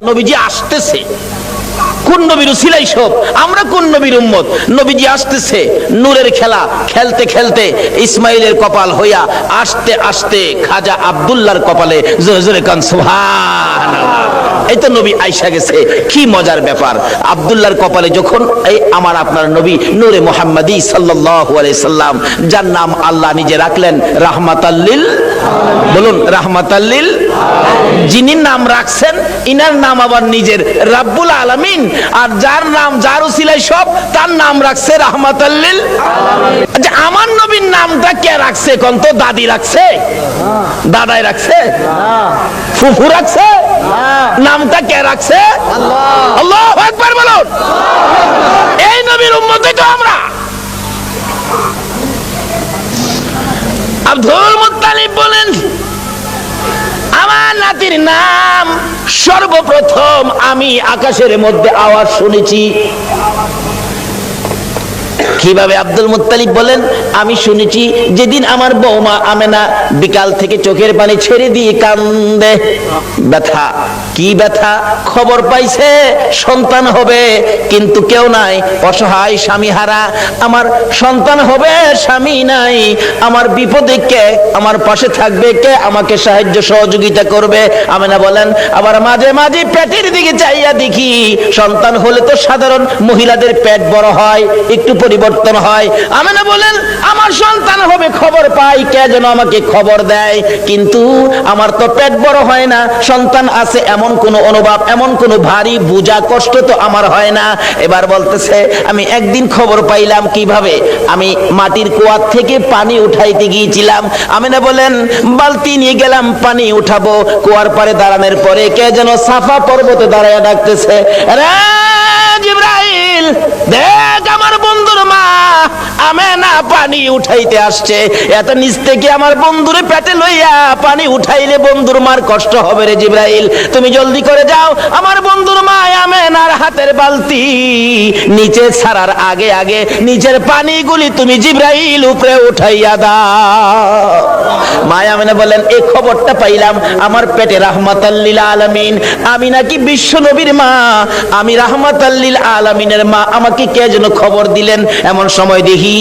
নবীজি আসতেছে। কোন নবীর উসিলাই সব? আমরা কোন নবীর উম্মত? নবীজি আসতেছে, নূরের খেলা খেলতে খেলতে ইসমাইলের কপাল হইয়া আস্তে আস্তে খাজা আব্দুল্লাহর কপালে জোরে জোরে কান সুবহানাল্লাহ। এই তো নবী আইসা গেছে, কি মজার ব্যাপার। আব্দুল্লাহর কপালে যখন এই আমার আপনার নবী নূরে মুহাম্মাদি সাল্লাল্লাহু আলাইহি সাল্লাম, যার নাম আল্লাহ নিজে রাখলেন রাহমাতাল লিল, বলুন রাহমাতাল লিল, যিনি নাম রাখছেন ইনার নাম আবার নিজের রাব্বুল আলামিন, আর যার নাম যার উসিলায় সব তার নাম রাখছে রাহমাতাল লিল আলামিন। আচ্ছা, আমার নবীর নামটা কে রাখছে কোন তো? দাদি রাখছে? দাদাই রাখছে? ফুফু রাখছে? নামটা কে রাখছে? আল্লাহ। আল্লাহু আকবার বলুন। এই নবীর উম্মতই তো আমরা। আব্দুল মুত্তালিব বলেন, আমার নাতির নাম সর্বপ্রথম আমি আকাশের মধ্যে আওয়াজ শুনেছি। কিভাবে? আব্দুল মুত্তালিব বলেন, আমি শুনেছি যেদিন আমার বৌমা আমেনা বিকাল থেকে চোখের পানি ছেড়ে দিয়ে কান্দে। ব্যথা, কি ব্যথা? খবর পাইছে সন্তান হবে, কিন্তু কেউ নাই, অসহায় স্বামীহারা। আমার সন্তান হবে, স্বামী নাই, আমার বিপদে কে আমার পাশে থাকবে? কে আমাকে সাহায্য সহযোগিতা করবে? আমেনা বলেন, আবার মাঝে মাঝে পেটের দিকে চাইয়া দেখি, সন্তান হলে তো সাধারণ মহিলাদের পেট বড় হয়, একটু পরিবর্তন হয়। আমেনা বলেন, আমার সন্তান হবে, খবর পাই, কে যেন আমাকে খবর দেয়, কিন্তু আমার তো পেট বড় হয় না। সন্তান আছে এমন কোন অনুভব, এমন কোন ভারী বোঝা কষ্ট তো আমার হয় না। এবার বলতেছে, আমি একদিন খবর পাইলাম। কিভাবে? আমি মাটির কুয়ার থেকে পানি উঠাইতে গিয়েছিলাম। আমেনা বলেন, বালতি নিয়ে গেলাম, পানি উঠাবো। কুয়ার পারে দাঁড়ানোর পরে কে যেন সাফা পর্বতে দাঁড়ায় ডাকতেছে, রে জিবরাইল, দেখ আমার বন্ধুর মা আমেনা পানি উঠাইতে আসছে। এত নিচ থেকে আমার বন্ধুরে পেটে লইয়া পানি উঠাইলে বন্ধুর মার কষ্ট হবে রে জিবরাইল, তুমি জলদি করে যাও, আমার বন্ধুর মা আমেনার হাতের বালতি নিচে ছাড়ার আগে আগে নিচের পানিগুলি তুমি জিবরাইল উপরে উঠাইয়া দাও। মা আমেনা বলেন, এই খবরটা পাইলাম আমার পেটে রাহমাতাল লিল আলামিন, আমি নাকি বিশ্ব নবীর মা, আমি রাহমাতাল লিল আলামিনের মা, আমাকে কে যেন খবর দিলেন। এমন সময় দেখি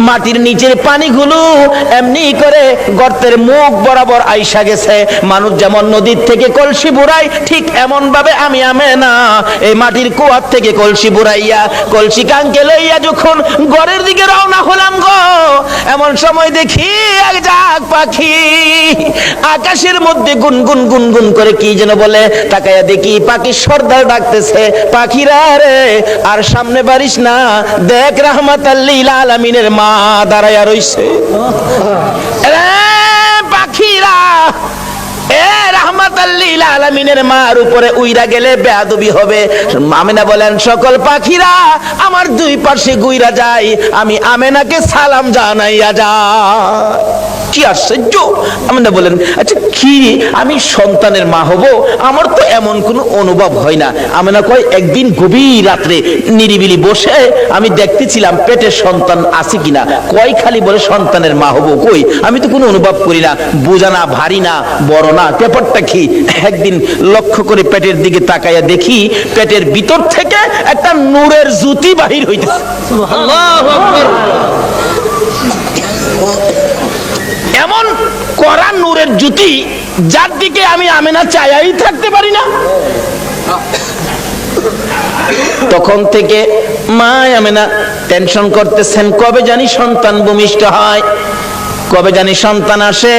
মাটির নিচের পানিগুলো এমনি করে গর্তের মুখ বরাবর আইসা গেছে। মানুষ যেমন নদীর থেকে কলসি বুড়াই, ঠিক এমন ভাবে আমি আমেনা এই মাটির কুয়ার থেকে কলসি বুড়াইয়া কলসি কাঙ্কে লইয়া যখন ঘরের দিকে রওনা হলাম গো, এমন সময় দেখি এক জাগ পাখি আকাশের মধ্যে গুনগুন গুনগুন করে কি যেন বলে। তাকায়া দেখি পাখি সর্দার ডাকতেছে, পাখিরা রে আর সামনে বাড়িস না, দেখ রাহমাতাল লিল আলামিনের মা দাঁড়ায়া রইছে। পাখিরা এ রাহমাতাল লিল আলামিনের মার উপরে উইরা গেলে বেয়াদবি হবে। আমেনা বলেন, সকল পাখিরা আমার দুই পাশে গুইরা যায়, আমি আমেনাকে সালাম জানাইয়া যায়। কি আশ্চর্য! আমেনা বলেন, আচ্ছা কি আমি সন্তানের মা হব? আমার তো এমন কোনো অনুভব হয় না। আমেনা কয়, একদিন গভীর রাত্রে নিরিবিলি বসে আমি দেখতেছিলাম পেটে সন্তান আছে কিনা। কয় খালি বলে সন্তানের মা হব, কই আমি তো কোনো অনুভব করি না, বোঝা না, ভারী না, বড় না, ব্যাপারটা কি? একদিন লক্ষ্য করে পেটের দিকে তাকাইয়া দেখি পেটের ভিতর থেকে একটা নূরের জ্যোতি বাহির হইতেছে। আল্লাহু আকবার! এমন কড়া নূরের জ্যোতি, যার দিকে আমি আমেনা চাইয়াই থাকতে পারি না। তখন থেকে মা আমেনা টেনশন করতেছেন, কবে জানি সন্তান ভূমিষ্ঠ হয়, কবে জানি সন্তান আসে,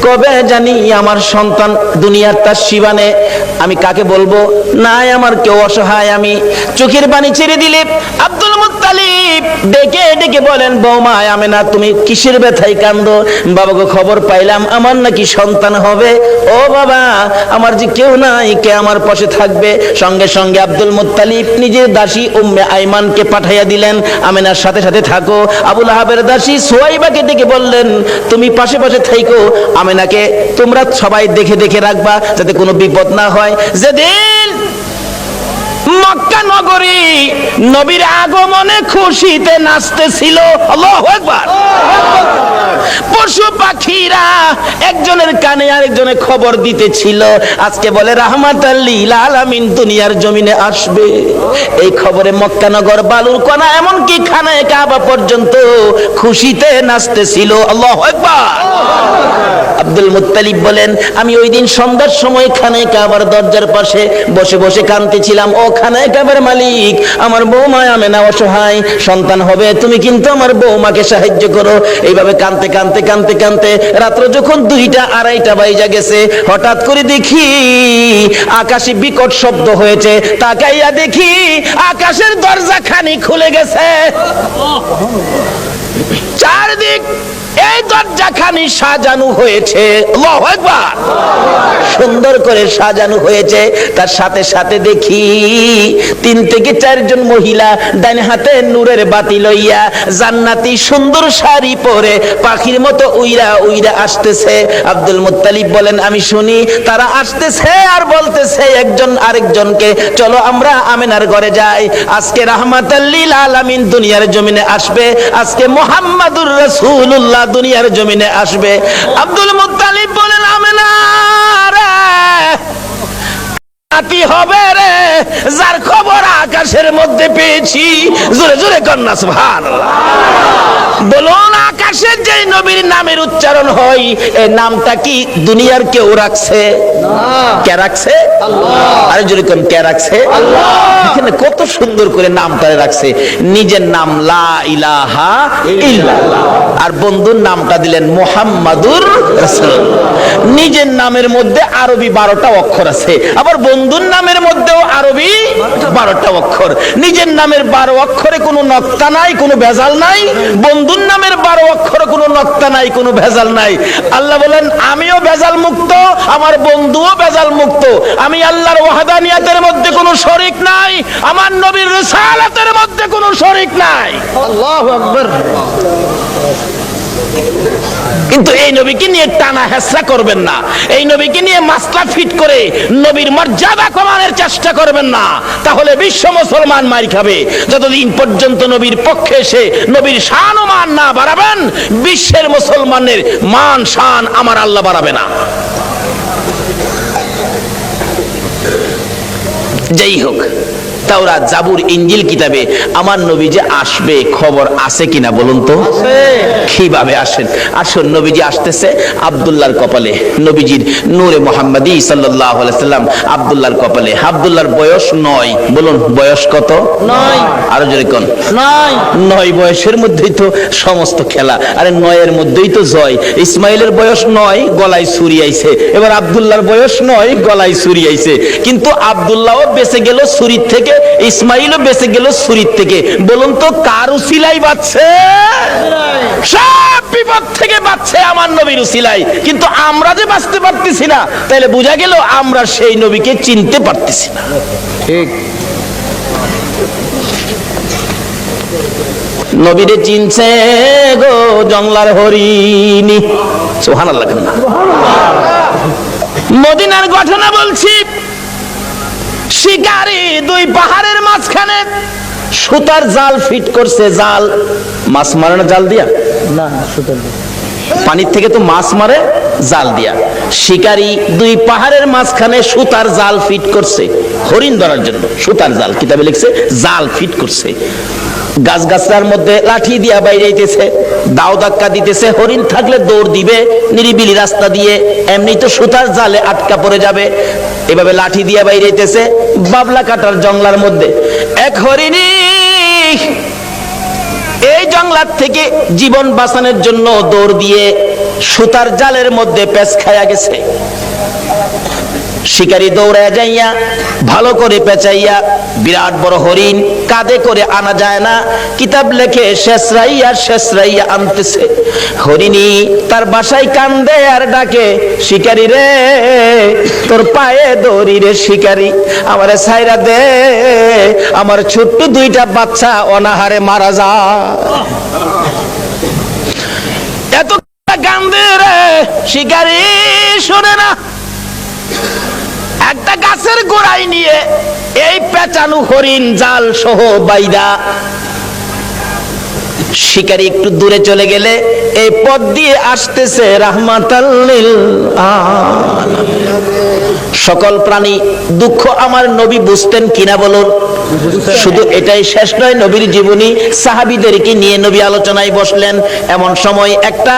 কবে জানি আমার সন্তান দুনিয়ার তার শিবানে। আমি কাকে বলবো? নাই আমার কেউ, অসহায় আমি। চোখের পানি ছেড়ে দিলে আব্দুল মুত্তালিব ডেকে ডেকে বলেন, বৌমা আমেনা তুমি কিসের ব্যথায় কান্দো? বাবাকে খবর পাইলাম আমার নাকি সন্তান হবে। ও বাবা, আমার যে কেউ নাই, কে আমার পাশে থাকবে? সঙ্গে সঙ্গে আব্দুল মুত্তালিব নিজের দাসী উম্মে আইমানকে পাঠাইয়া দিলেন, আমেনার সাথে সাথে থাকো। আবু লাহাবের দাসী সুয়াইবাকে ডেকে বললেন, তুমি পাশে পাশে থাইকো, আমেনাকে তোমরা সবাই দেখে দেখে রাখবা যাতে কোনো বিপদ না হয়। যেদিন মক্কা নগরী নবীর আগমনে খুশিতে নাচতেছিল। আল্লাহু আকবার। পশু পাখিরা একজনের কানে আরেকজনের খবর দিতেছিল, আজকে বলে রাহমাতাল লিল আলামিন দুনিয়ার জমিনে আসবে। এই খবরে মক্কা নগর, বালুর কণা, এমনকি খানায়ে কাবা পর্যন্ত খুশিতে নাচতেছিল। আল্লাহু আকবার। আব্দুল মুত্তালিব বলেন, আমি ওই দিন সন্ধ্যার সময় খানায়ে কাবার দরজার পাশে বসে বসে কাঁদতেছিলাম। ও খানায়ে কাবার মালিক, আমার বৌমা আমেনা অসহায়, সন্তান হবে, তুমি কিন্তু আমার বৌমাকে সাহায্য করো। এইভাবে কাঁদতে কাঁদতে কাঁদতে কাঁদতে রাত্র যখন 2টা 2:30 বাজে গেছে, হঠাৎ করে দেখি আকাশে বিকট শব্দ হয়েছে। তাকাইয়া দেখি আকাশের দরজা খানি খুলে গেছে। চারদিক এই দরজাখানি সাজানো হয়েছে। আল্লাহু আকবার। সুন্দর করে সাজানো হয়েছে। তার সাথে সাথে দেখি 3 থেকে 4 জন মহিলা ডান হাতে নূরের বাতি লইয়া জান্নাতি সুন্দর শাড়ি পরে পাখির মতো উইরা উইরা আসতেছে। আব্দুল মুত্তালিব বলেন, আমি শুনি তারা আসতেছে আর বলতেছে একজন আরেকজনকে, চলো আমরা আমেনার ঘরে যাই। আজকে রাহমাতাল লিল আলামিন দুনিয়ার জমিনে আসবে, আজকে মুহাম্মাদুর রাসূলুল্লাহ দুনিয়ার জমিনে আসবে। আব্দুল মুত্তালিব বলেন, আমেনা রে, নাতি হবে রে, যার খবর আকাশের মধ্যে পেয়েছি। জোরে জোরে কন্যা সুবহানাল্লাহ। বলুন, আকাশের যে নবীর নামের উচ্চারণ হয়, এই নামটা কি দুনিয়ার কেউ রাখছে? কে রাখছে? আল্লাহ। আরে জোরে কোন কে রাখছে? আল্লাহ। এখানে কত সুন্দর করে নামটা রাখছে। নিজের নাম লা ইলাহা ইল্লাল্লাহ, আর বন্ধুর নামটা দিলেন মুহাম্মাদুর রাসূলুল্লাহ। নিজের নামের মধ্যে আরবি 12টা অক্ষর আছে, আবার বন্ধুর নামের মধ্যেও আরবি 12টা অক্ষর। নিজের নামের 12 অক্ষরে কোনো নক্তা নাই, কোনো ভেজাল নাই। বন্ধুর নামের 12 অক্ষরে কোনো নক্তা নাই, কোনো ভেজাল নাই। আল্লাহ বলেন, আমিও ভেজাল মুক্ত, আমার বন্ধুও ভেজাল মুক্ত। আমি আল্লাহর ওয়াহদানিয়াতের মধ্যে কোনো শরীক নাই, আমার নবীর রিসালাতের মধ্যে কোনো শরীক নাই। আল্লাহু আকবার। কিন্তু এই নবীকে নিয়ে টানা হেসরা করবেন না, এই নবীকে নিয়ে মাসলা ফিট করে নবীর মর্যাদা কমানোর চেষ্টা করবেন না, তাহলে বিশ্ব মুসলমান মার খাবে। যতদিন পর্যন্ত নবীর পক্ষে এসে নবীর শান ও মান না বাড়াবেন, বিশ্বের মুসলমানের মান শান আমার আল্লাহ বাড়াবে না। যাই হোক, তাওরাত, জাবুর, ইনজিল কিতাবে আমার নবী যে আসবে খবর আছে কিনা বলুন তো? কিভাবে আসেন? আসুন, নবীজি আসতেছে আব্দুল্লাহর কপালে, নবীজির নূরে মুহাম্মাদি সাল্লাল্লাহু আলাইহি সাল্লাম আব্দুল্লাহর কপালে। আব্দুল্লাহর বয়স 9। বলুন, বয়স কত? 9। আরো জোরে কোন? 9 বয়সের মধ্যেই তো সমস্ত খেলা। আরে 9 মধ্যেই তো জয়। ইসমাইলের বয়স 9, গলায় ছুরি আইছে। এবার আব্দুল্লাহর বয়স 9, গলায় ছুরি আইছে। কিন্তু আব্দুল্লাহও বেঁচে গেল ছুরির থেকে, ইসমাইলও বেঁচে গেল ছুরির থেকে। বলুন তো কার উসিলাই বাঁচছে? সব বিপদ থেকে বাঁচছে আমার নবীর উসিলাই। কিন্তু আমরা যে বাঁচতে পারতেছি না, তাহলে বোঝা গেল আমরা সেই নবীকে চিনতে পারতেছি না। ঠিক। নবীরে চিনছে গো জংলার হরিণী। সুবহানাল্লাহ। মদিনার ঘটনা বলছি। শিকারী 2 পাহাড়ের মাঝখানে সুতার জাল ফিট করছে। জাল মাছ মারে না জাল দিয়া? না, সুতার পানির থেকে তো মাছ মারে জাল দিয়া। শিকারী 2 পাহাড়ের মাঝখানে সুতার জাল ফিট করছে হরিণ ধরার জন্য। সুতার জাল, কিতাবে লিখছে জাল ফিট করছে। গাছগাছড়ার মধ্যে লাঠি দিয়া বাইরেইতেছে, দাও ধাক্কা দিতেছে। হরিণ থাকলে দৌড় দিবে নিরিবিলি রাস্তা দিয়ে, এমনি তো সুতার জালে আটকা পড়ে যাবে। এভাবে লাঠি দিয়া বাইরেইতেছে বাবলা কাটার জংলার মধ্যে। এক হরিণী এই জংলার থেকে জীবন বাঁচানোর জন্য দৌড় দিয়ে সুতার জালের মধ্যে পেঁচ খায়া গেছে। শিকারী দৌড়ায় যাইয়া ভালো করে পেঁচাইয়া বিরাট বড় হরিণ কাঁধে করে আনা যায় না। কিতাব লেখে শেষরাইয়া আনতেছে। হরিণী তার বাসায় কান্দে আর ডাকে, শিকারী রে তোর পায়ে দড়ি রে শিকারী, আমারে ছাইরা দে, আমার ছোট্ট 2টা বাচ্চা অনাহারে মারা যায়। এত কান্দে রে শিকারী, শোনে না। একটা গাছের গোড়ায় নিয়ে এই পেঁচানো হরিণ জাল সহ বাইদা। শিকারী একটু দূরে চলে গেলে এই পথ দিয়ে আসতেছে রাহমাতাল লিল আলামিন। সকল প্রাণী দুঃখ আমার নবী বুঝতেন কিনা বলুন? শুধু এটাই শেষ নয়, নবীর জীবনী সাহাবীদেরকে নিয়ে নবী আলোচনায় বসলেন। এমন সময় একটা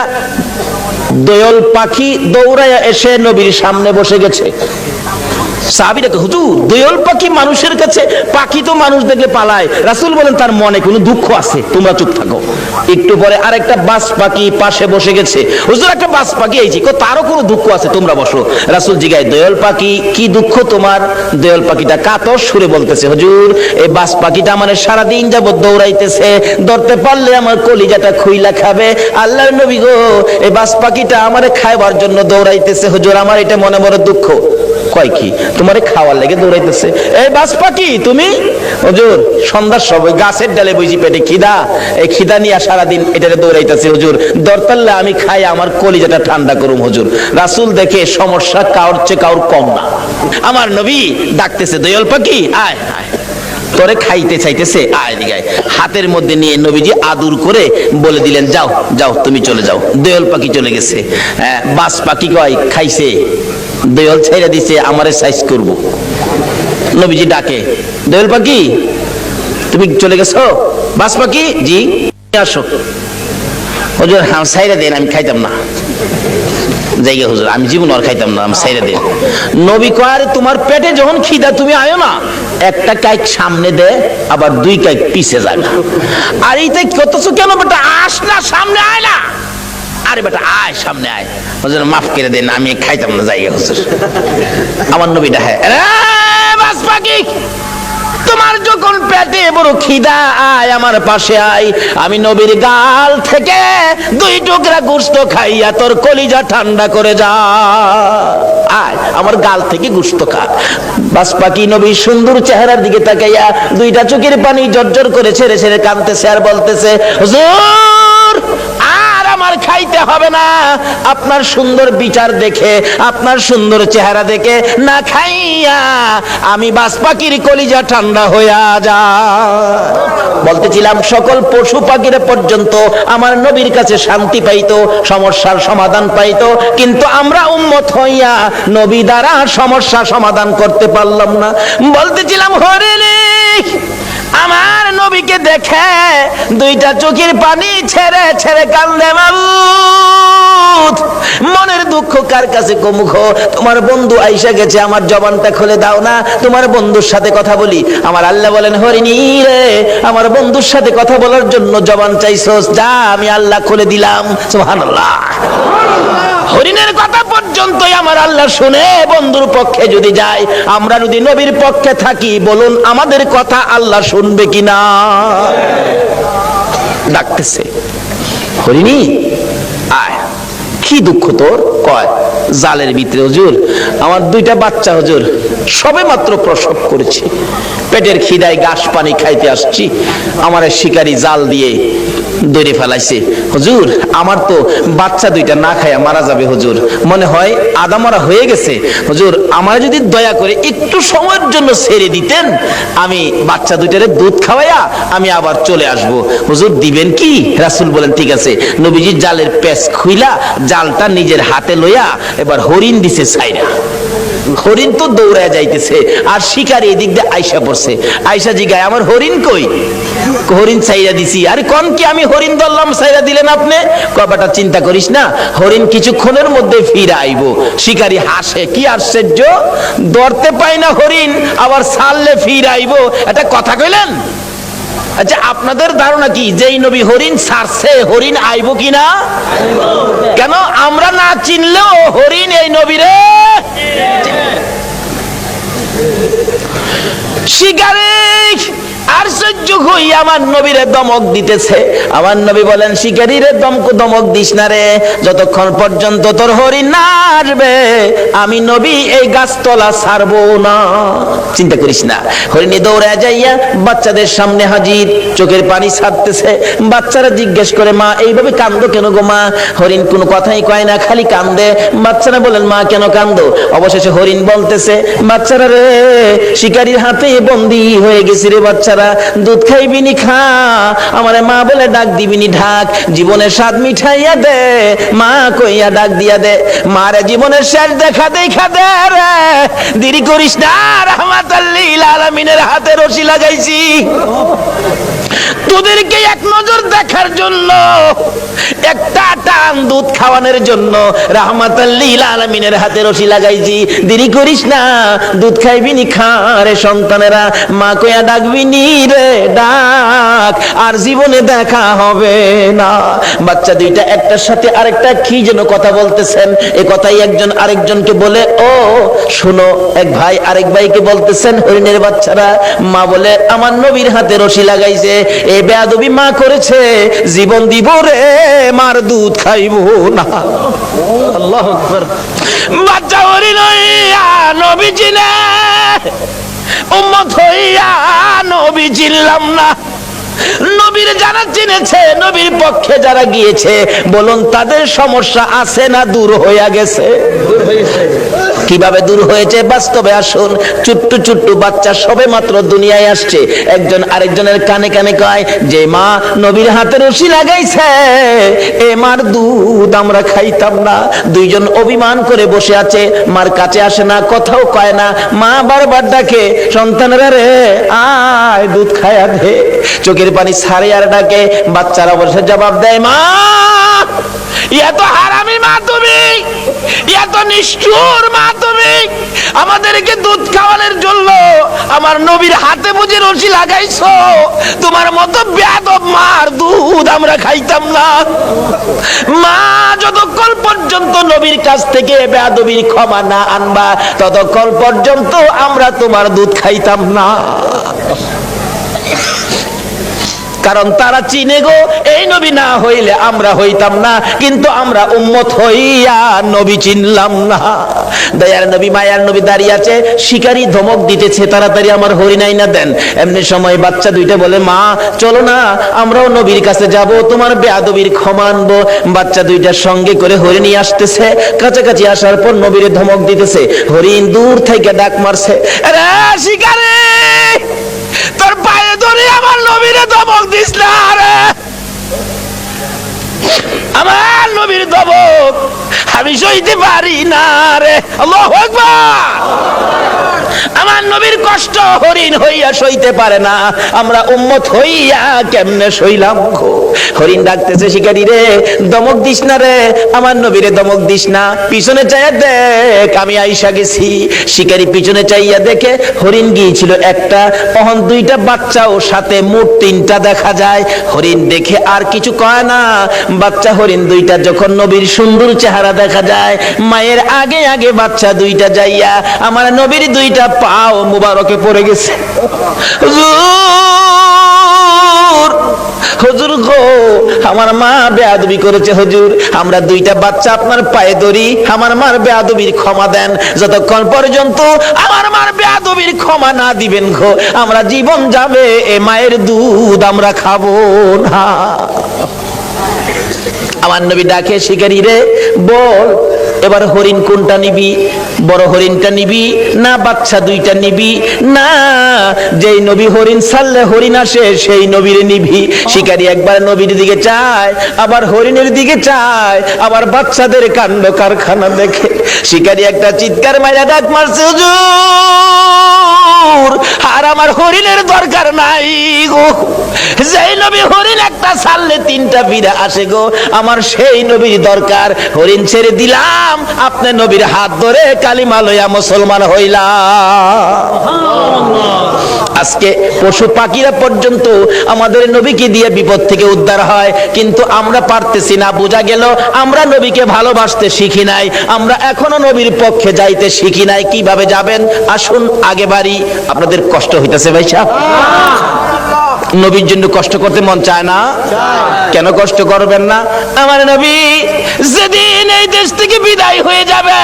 দোয়েল পাখি দৌড়ায়া এসে নবীর সামনে বসে গেছে। সাহাবীরা কয়, হুজুর দোয়েল পাখি মানুষের কাছে, পাখি তো মানুষ দেখলে পালায়। রাসূল বলেন তার মনে কোনো দুঃখ আছে, তোমরা চুপ থাকো। একটু পরে আরেকটা বাজ পাখি পাশে বসে গেছে। হুজুর একটা বাজ পাখি আইছে, তারও কোনো দুঃখ আছে, তোমরা বসো। রাসূল জিগায়, দোয়েল পাখি কি দুঃখ তোমার? দোয়েল পাখিটা কাতর সুরে বলতেছে, হুজুর এই বাজ পাখিটা আমার সারাদিন যাবত দৌড়াইতেছে, ধরতে পারলে আমার কলিজাটা খুইলা খাবে। আল্লাহর নবী গো, এই বাজ পাখিটা আমারে খাইবার জন্য দৌড়াইতেছে, হুজুর আমার এটা মনে মনে দুঃখ। কয় কি তোমারে খাওয়ার লেগে দৌড়াইতেছে? এই বাজ পাখি তুমি? হুজুর সন্ধ্যার সময় গাছের ডালে বইছি, পেটে খিদা, এই খিদা নিয়ে সারাদিন এটারে দৌড়াইতেছে, হুজুর ধরতাল্লে আমি খাই আমার কলিজাটা ঠান্ডা করুম। হুজুর রাসূল দেখে সমস্যা কাউর চেয়ে কাউর কম না। আমার নবী ডাকতেছে, দোয়েল পাখি আয় আয়, তোরে খাইতে চাইতেছে, আয় দিগায়। হাতের মধ্যে নিয়ে নবীজি আদর করে বলে দিলেন, যাও যাও তুমি চলে যাও। দোয়েল পাখি চলে গেছে। বাজ পাখি কয় খাইছে, দোয়েল ছেড়ে দিছে, আমারে সাইজ করব। নবীজি ডাকে, দোয়েল পাখি তুমি চলে গেছো? বাজ পাখি জি আসো। হুজুর হ্যাঁ সাইরা দেন, আমি খাইতাম না। জায়গা হুজুর আমি জীবন আর খাইতাম না, আমি সাইরা দেন। নবী কয়, তোমার পেটে যখন খিদা তুমি আয়ো না, একটা কাইক সামনে দে, আবার দুই কাইক পিছে যাবে। আর এইটাই কতছো কেন বেটা, আস না সামনে আয় না। আরে বেটা আয় সামনে আয়। হুজুর মাফ করে দেন, আমি খাইতাম না জায়গা হুজুর। আমার নবী ডাহে, বাজ পাখি তোমার যখন পেটে বড় খিদা, আয় আমার পাশে আয়, আমি নবীর গাল থেকে দুই টুকরা গোশত খাইয়া তোর কলিজা ঠান্ডা করে যা। আয় আমার গাল থেকে গোশত খা। বাজ পাখি নবীর সুন্দর চেহারার দিকে তাকাইয়া দুইটা চোখের পানি জর্জর করে ছেড়ে ছেড়ে কাঁদতেছে আর বলতেছে, হুজুর আর আমার খাইতে হবে না, আপনার সুন্দর বিচার দেখে, আপনার সুন্দর চেহারা দেখে না খাইয়া আমি বাজ পাখির কলিজা ঠান্ডা হইয়া যা। বলতেছিলাম সকল পশু পাখিরা পর্যন্ত আমার নবীর কাছে শান্তি পাইতো, সমস্যার সমাধান পাইতো, কিন্তু আমরা উম্মত হইয়া নবী দ্বারা সমস্যা সমাধান করতে পারলাম না। বলতেছিলাম হরিণী আমার নবীকে দেখে দুইটা চোখের পানি ছেড়ে ছেড়ে কান্দে। মাবুদ মনের দুঃখ কার কাছে কমুখ? তোমার বন্ধু আইসা গেছে, আমার জবানটা খুলে দাও না, তোমার বন্ধুর সাথে কথা বলি। আমার আল্লাহ বলেন, হরিণী রে আমার বন্ধুর সাথে কথা বলার জন্য জবান চাইছস, যা আমি আল্লাহ খুলে দিলাম। সুবহানাল্লাহ। হরিণের কথা পর্যন্তই আমার আল্লাহ শুনে বন্ধুর পক্ষে যদি যায়, আমরা যদি নবীর পক্ষে থাকি, বলুন আমাদের কথা আল্লাহ শুনবে কিনা? ডাকতেছে, হরিণী আয়, কি দুঃখ তোর? কয় জালের ভিতরে হুজুর আমার দুইটা বাচ্চা, হুজুর সবে মাত্র প্রসব করেছি, পেটের খিদায় ঘাস পানি খাইতে আসছি, আমার শিকারী জাল দিয়ে ধরে ফেলাইছে। হুজুর আমার তো বাচ্চা দুইটা না খাইয়া মারা যাবে, হুজুর মনে হয় আদা মরা হয়ে গেছে। হুজুর আমার যদি দয়া করে একটু সময়ের জন্য ছেড়ে দিতেন, আমি বাচ্চা দুইটারে দুধ খাওয়াইয়া আমি আবার চলে আসব। হুজুর দিবেন কি? রাসূল বলেন ঠিক আছে। নবীজি জালের পেঁচ খুইলা জালটা নিজের হাতে লইয়া এবার হরিণ দিছে ছাইরা। হরিণ তো দৌড়ায় যাইতেছে, আর শিকারী এদিক দিয়ে আইসা পড়ছে। আইসা জিগায়, আমার হরিণ কই? হরিণ ছাইরা দিছি। আরে কোন কি আমি হরিণ ধরলাম, ছাইরা দিলেন আপনি? কবাটা চিন্তা করিস না, হরিণ কিছুক্ষণের মধ্যে ফিরে আইব। শিকারী হাসে, কি আশ্চর্য, ধরতে পাই না হরিণ, আবার ছাড়লে ফিরে আইব, এটা কথা কইলেন? আচ্ছা আপনাদের ধারণা কি যেই নবী হরিণ ছাড়ছে, হরিণ আইব কিনা? কেন আমরা না চিনলেও হরিণ এই নবীরে শিকারী আর সহ্য হই আমার নবীরে দমক দিতেছে। আমার নবী বলেন, শিকারীরে দমক দিস না রে, যতক্ষণ পর্যন্ত তোর হরিণ না আসবে আমি নবী এই গাছতলা ছাড়বো না। চিন্তা করিস না। হরিণী দৌড়ে যাইয়া বাচ্চাদের সামনে হাজির, চোখের পানি ছাড়তেছে। বাচ্চারা জিজ্ঞেস করে, মা এইভাবে কান্দো কেন গো মা? হরিণ কোনো কথাই কয় না, খালি কান্দে। বাচ্চারা বলেন, মা কেন কান্দো? অবশেষে হরিণ বলতেছে, বাচ্চারা রে, শিকারীর হাতে বন্দী হয়ে গেছি রে বাচ্চারা, দুধ খাইবিনি খা, আমারে মা বলে ডাক দিবিনি ঢাক, জীবনের স্বাদ মিঠাইয়া দে, মা কইয়া ডাক দিয়া দে, মারে জীবনের শেষ দেখা দেখা দে রে, দেরি করিস না, রাহমাতাল লিল আলামিনের হাতে রশি লাগাইছি তোদেরকে এক নজর দেখার জন্য, একটা টান দুধ খাওয়ানোর জন্য রাহমাতাল লিল আলামিনের হাতে রশি লাগাইছি, দেরি করিস না, দুধ খাইবিনি খা রে সন্তানেরা, মা কইয়া ডাকবিনি রে ডাক, আর জীবনে দেখা হবে না। বাচ্চা দুইটা একটার সাথে আরেকটা কি যেন কথা বলতেছেন, এ কথাই একজন আরেকজনকে বলে, ও শোনো, এক ভাই আরেক ভাইকে বলতেছেন, হরিণের বাচ্চারা, মা বলে আমার নবীর হাতে রশি লাগাইছে, এ বেয়াদবি মা করেছে, জীবন দিব রে, মার দুধ খাইব না। আল্লাহু আকবার। বাচ্চা হরিণ হইয়া নবী চিনে, উম্মত হইয়া নবী চিনলাম না। নবীর যারা চিনেছে, নবীর পক্ষে যারা গিয়েছে, বলুন তাদের সমস্যা আছে না দূর হইয়া গেছে? কিভাবে দূর হয়েছে বাস্তবে আসুন। ছোট্ট ছোট্ট বাচ্চা সবে মাত্র দুনিয়ায় আসছে, একজন আরেকজনের কানে কানে কয় যে মা নবীর হাতে রশি লাগাইছে, এ মার দুধ আমরা খাইতাম না। দুইজন অভিমান করে বসে আছে, মার কাছে আসে না, কথাও কয় না। মা বারবার ডাকে, সন্তানেরা রে আয় দুধ খায়া দে, চোখের পানি ছাড়ে আর ডাকে। বাচ্চারা বসে জবাব দেয়, মা এত হারামি মা তুমি, এত নিষ্ঠুর মা তুমি, আমাদেরকে দুধ খাওয়ানোর জন্য আমার নবীর হাতে বুঝি রশি লাগাইছো, তোমার মতো বেয়াদব মার দুধ আমরা খাইতাম না। মা যতক্ষণ পর্যন্ত নবীর কাছ থেকে বেয়াদবির ক্ষমা না আনবা, ততক্ষণ পর্যন্ত আমরা তোমার দুধ খাইতাম না। কারণ তারা চিনে গো, এই নবী না হইলে আমরা হইতাম না, কিন্তু আমরা উম্মত হইয়া নবী চিনলাম না। দয়ার নবী মায়ার নবী দাঁড়িয়ে আছে, শিকারী ধমক দিতেছে, তাড়াতাড়ি আমার হরিণ আইনা দেন। এমনি সময় বাচ্চা দুইটা বলে, মা চলো না, আমরাও নবীর কাছে যাব, তোমার বেয়াদবির ক্ষমা আনবো। বাচ্চা দুইটার সঙ্গে করে হরিণ নিয়ে আসতেছে, কাছাকাছি আসার পর নবীর ধমক দিতেছে। হরিণ দূর থেকে ডাক মারছে, রে শিকারী, তোর পায়ে ধরে আমার নবীরে ধমক দিস না রে, আমার নবীর ধমক আমি সইতে পারি না রে। আল্লাহু আকবার। আমার নবীর কষ্ট হরিণ হইয়া সইতে পারে না, আমরা উম্মত হইয়া কেমনে সইলাম গো। হরিণ ডাকতেছে, শিকারী রে দমক দিস না রে, আমার নবীরে দমক দিস না, পিছনে চাইয়া দেখ আমি আইসা গেছি। শিকারী পিছনে চাইয়া দেখে হরিণ গিয়েছিল একটা, তখন দুইটা বাচ্চাও সাথে, মোট তিনটা দেখা যায়। হরিণ দেখে আর কিছু কয় না। বাচ্চা হরিণ দুইটা যখন নবীর সুন্দর চেহারা দেখা যায়, মায়ের আগে আগে বাচ্চা দুইটা যাইয়া আমার নবীর দুইটা পাও মুবারকে পড়ে গেছে। হুজুর, হুজুর গো, আমার মা বেয়াদবি করেছে হুজুর, আমরা দুইটা বাচ্চা আপনার পায়ে ধরি, আমার মার বেয়াদবির ক্ষমা দেন। যতক্ষণ পর্যন্ত আমার মার বেয়াদবির ক্ষমা না দিবেন গো, আমরা জীবন যাবে, এ মায়ের দুধ আমরা খাবো না। আমার নবী ডাকে, শিকারী রে বল এবার হরিণ কোনটা নিবি? বড় হরিণটা নিবি না বাচ্চা দুইটা নিবি? না, যেই নবী হরিণ ছাড়লে হরিণ আসে সেই নবীরে নিবি। শিকারী একবার নবীর দিকে চায়, আবার হরিণের দিকে চায়, আবার বাচ্চাদের কাণ্ড কারখানা দেখে শিকারী একটা চিৎকার মাইরা ডাক মারছে, হুজুর আর আমার হরিণের দরকার নাই গো, যেই নবী হরিণ একটা ছাড়লে তিনটা ফিরে আসে গো, আমার সেই নবীর দরকার। হরিণ ছেড়ে দিলাম, আপনি নবীর হাত ধরে কালিমা লইয়া মুসলমান হইলাম। আজকে পশু পাখিরা পর্যন্ত আমাদের নবীকে দিয়ে বিপদ থেকে উদ্ধার হয়, কিন্তু আমরা পারতেছি না। বোঝা গেল আমরা নবীকে ভালোবাসতে শিখি নাই, আমরা এখনো নবীর পক্ষে যাইতে শিখি নাই। কিভাবে যাবেন আসুন আগে বাড়ি। আপনাদের কষ্ট হইতেছে ভাই সাহেব? নবীর জন্য কষ্ট করতে মন চায় না? কেন কষ্ট করবেন না? আমার নবী যেদিন এই দেশ থেকে বিদায় হয়ে যাবে,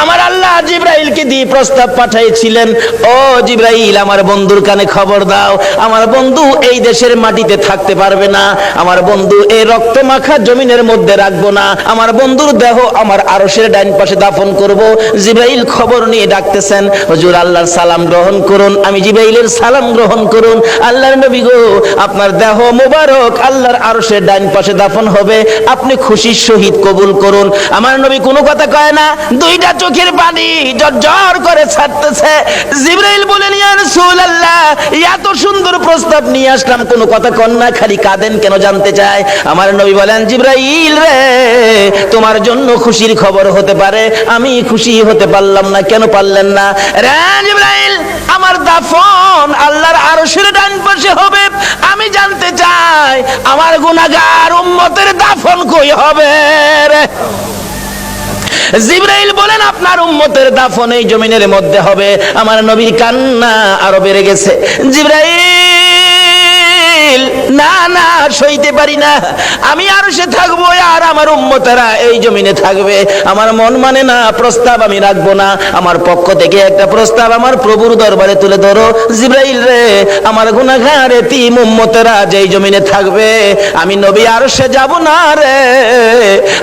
আমার আল্লাহ জিবরাইলকে দিয়ে প্রস্তাব পাঠিয়েছিলেন, ও জিবরাইল, আমার বন্ধুর কানে খবর দাও, আমার বন্ধু এই দেশের মাটিতে থাকতে পারবে না, আমার বন্ধু এই রক্ত মাখা জমিনের মধ্যে রাখবো না, আমার বন্ধুর দেহ আমার আরশের ডাইন পাশে দাফন করব। জিবরাইল খবর নিয়ে ডাকতেছেন, হুজুর আল্লাহর সালাম গ্রহণ করুন। আমি জিবরাইলের সালাম গ্রহণ করুন। আল্লাহর নবী গো, আপনার দেহ মোবারক আল্লাহর আরশের ডাইন পাশে দাফন হবে, আপনি খুশির সহিত কবুল করুন। আমার নবী কোনো কথা কয় না, দুইটা চোখের পানি ঝরঝর করে ছাড়তেছে। জিবরাইল বলেন, ইয়া রাসূলুল্লাহ, এত সুন্দর প্রস্তাব নিয়ে আসলাম, কোনো কথা কন না, খালি কাঁদেন কেন জানতে চায়। আমার নবী বলেন, জিবরাইল রে, তোমার জন্য খুশির খবর হতে পারে, আমি খুশি হতে পারলাম না। কেন পারলেন না? রে জিবরাইল, আমার দাফন আল্লাহর আরশের ডান পাশে হবে, আমি জানতে চাই আমার গুনাহগার উম্মতের দাফন কই হবে রে? জিবরাইল বলেন, আপনার উম্মতের দাফন এই জমিনের মধ্যে হবে। আমার নবীর কান্না আরো বেড়ে গেছে। জিবরাইল, না না, সইতে পারি না, আমি আরশে থাকবো আর আমার উম্মতেরা এই জমিনে থাকবে, আমার মন মানে না, প্রস্তাব আমি রাখবো না। আমার পক্ষ থেকে একটা প্রস্তাব আমার প্রভুর দরবারে তুলে ধরো। জিবরাইল রে, আমার গুনাহগার এতিম উম্মতেরা যেই জমিনে থাকবে, আমি নবী আরশে যাব না রে,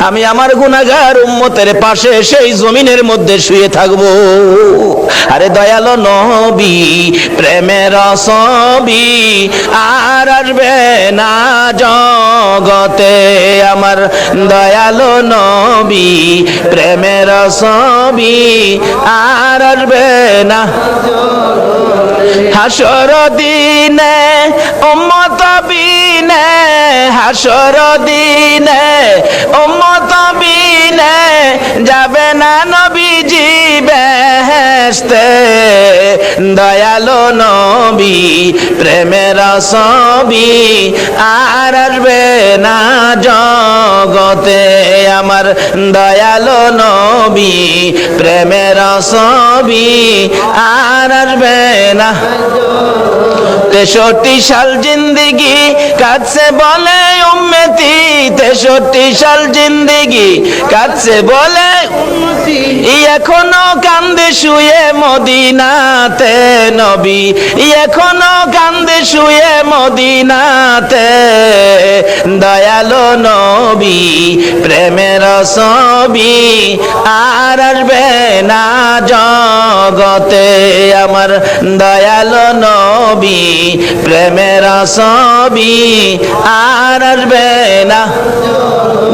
আমি আমার গুনাহগার উম্মতের পাশে সেই জমিনের মধ্যে শুয়ে থাকবো। আরে দয়ালো নবী, প্রেমের ছবি আর আসবে না জগতে, আমার দয়ালো নবী, প্রেমের ছবি আর আসবে না। হাসর দিনে উম্মত বিনে, হাসর দিনে উম্মত বিনে যাবে না নবীজি বেহেশতে। দয়ালো নবী, প্রেমের ছবি আর আসবে না জগতে, আমার দয়ালো নবী, প্রেমের ছবি আর আসবে না। 63 সাল জিন্দেগি কাছে বলে উম্মতি, 63 সাল জিন্দেগি কাছে বলে উম্মতি, এখনো কান্দে শুয়ে মদিনাতে নবী, এখনো কান্দে শুয়ে মদিনাতে। দয়ালো নবী, প্রেমের ছবি আর আসবে না জগতে, আমার দয়ালো নবী, প্রেমের ছবি আর আসবে না।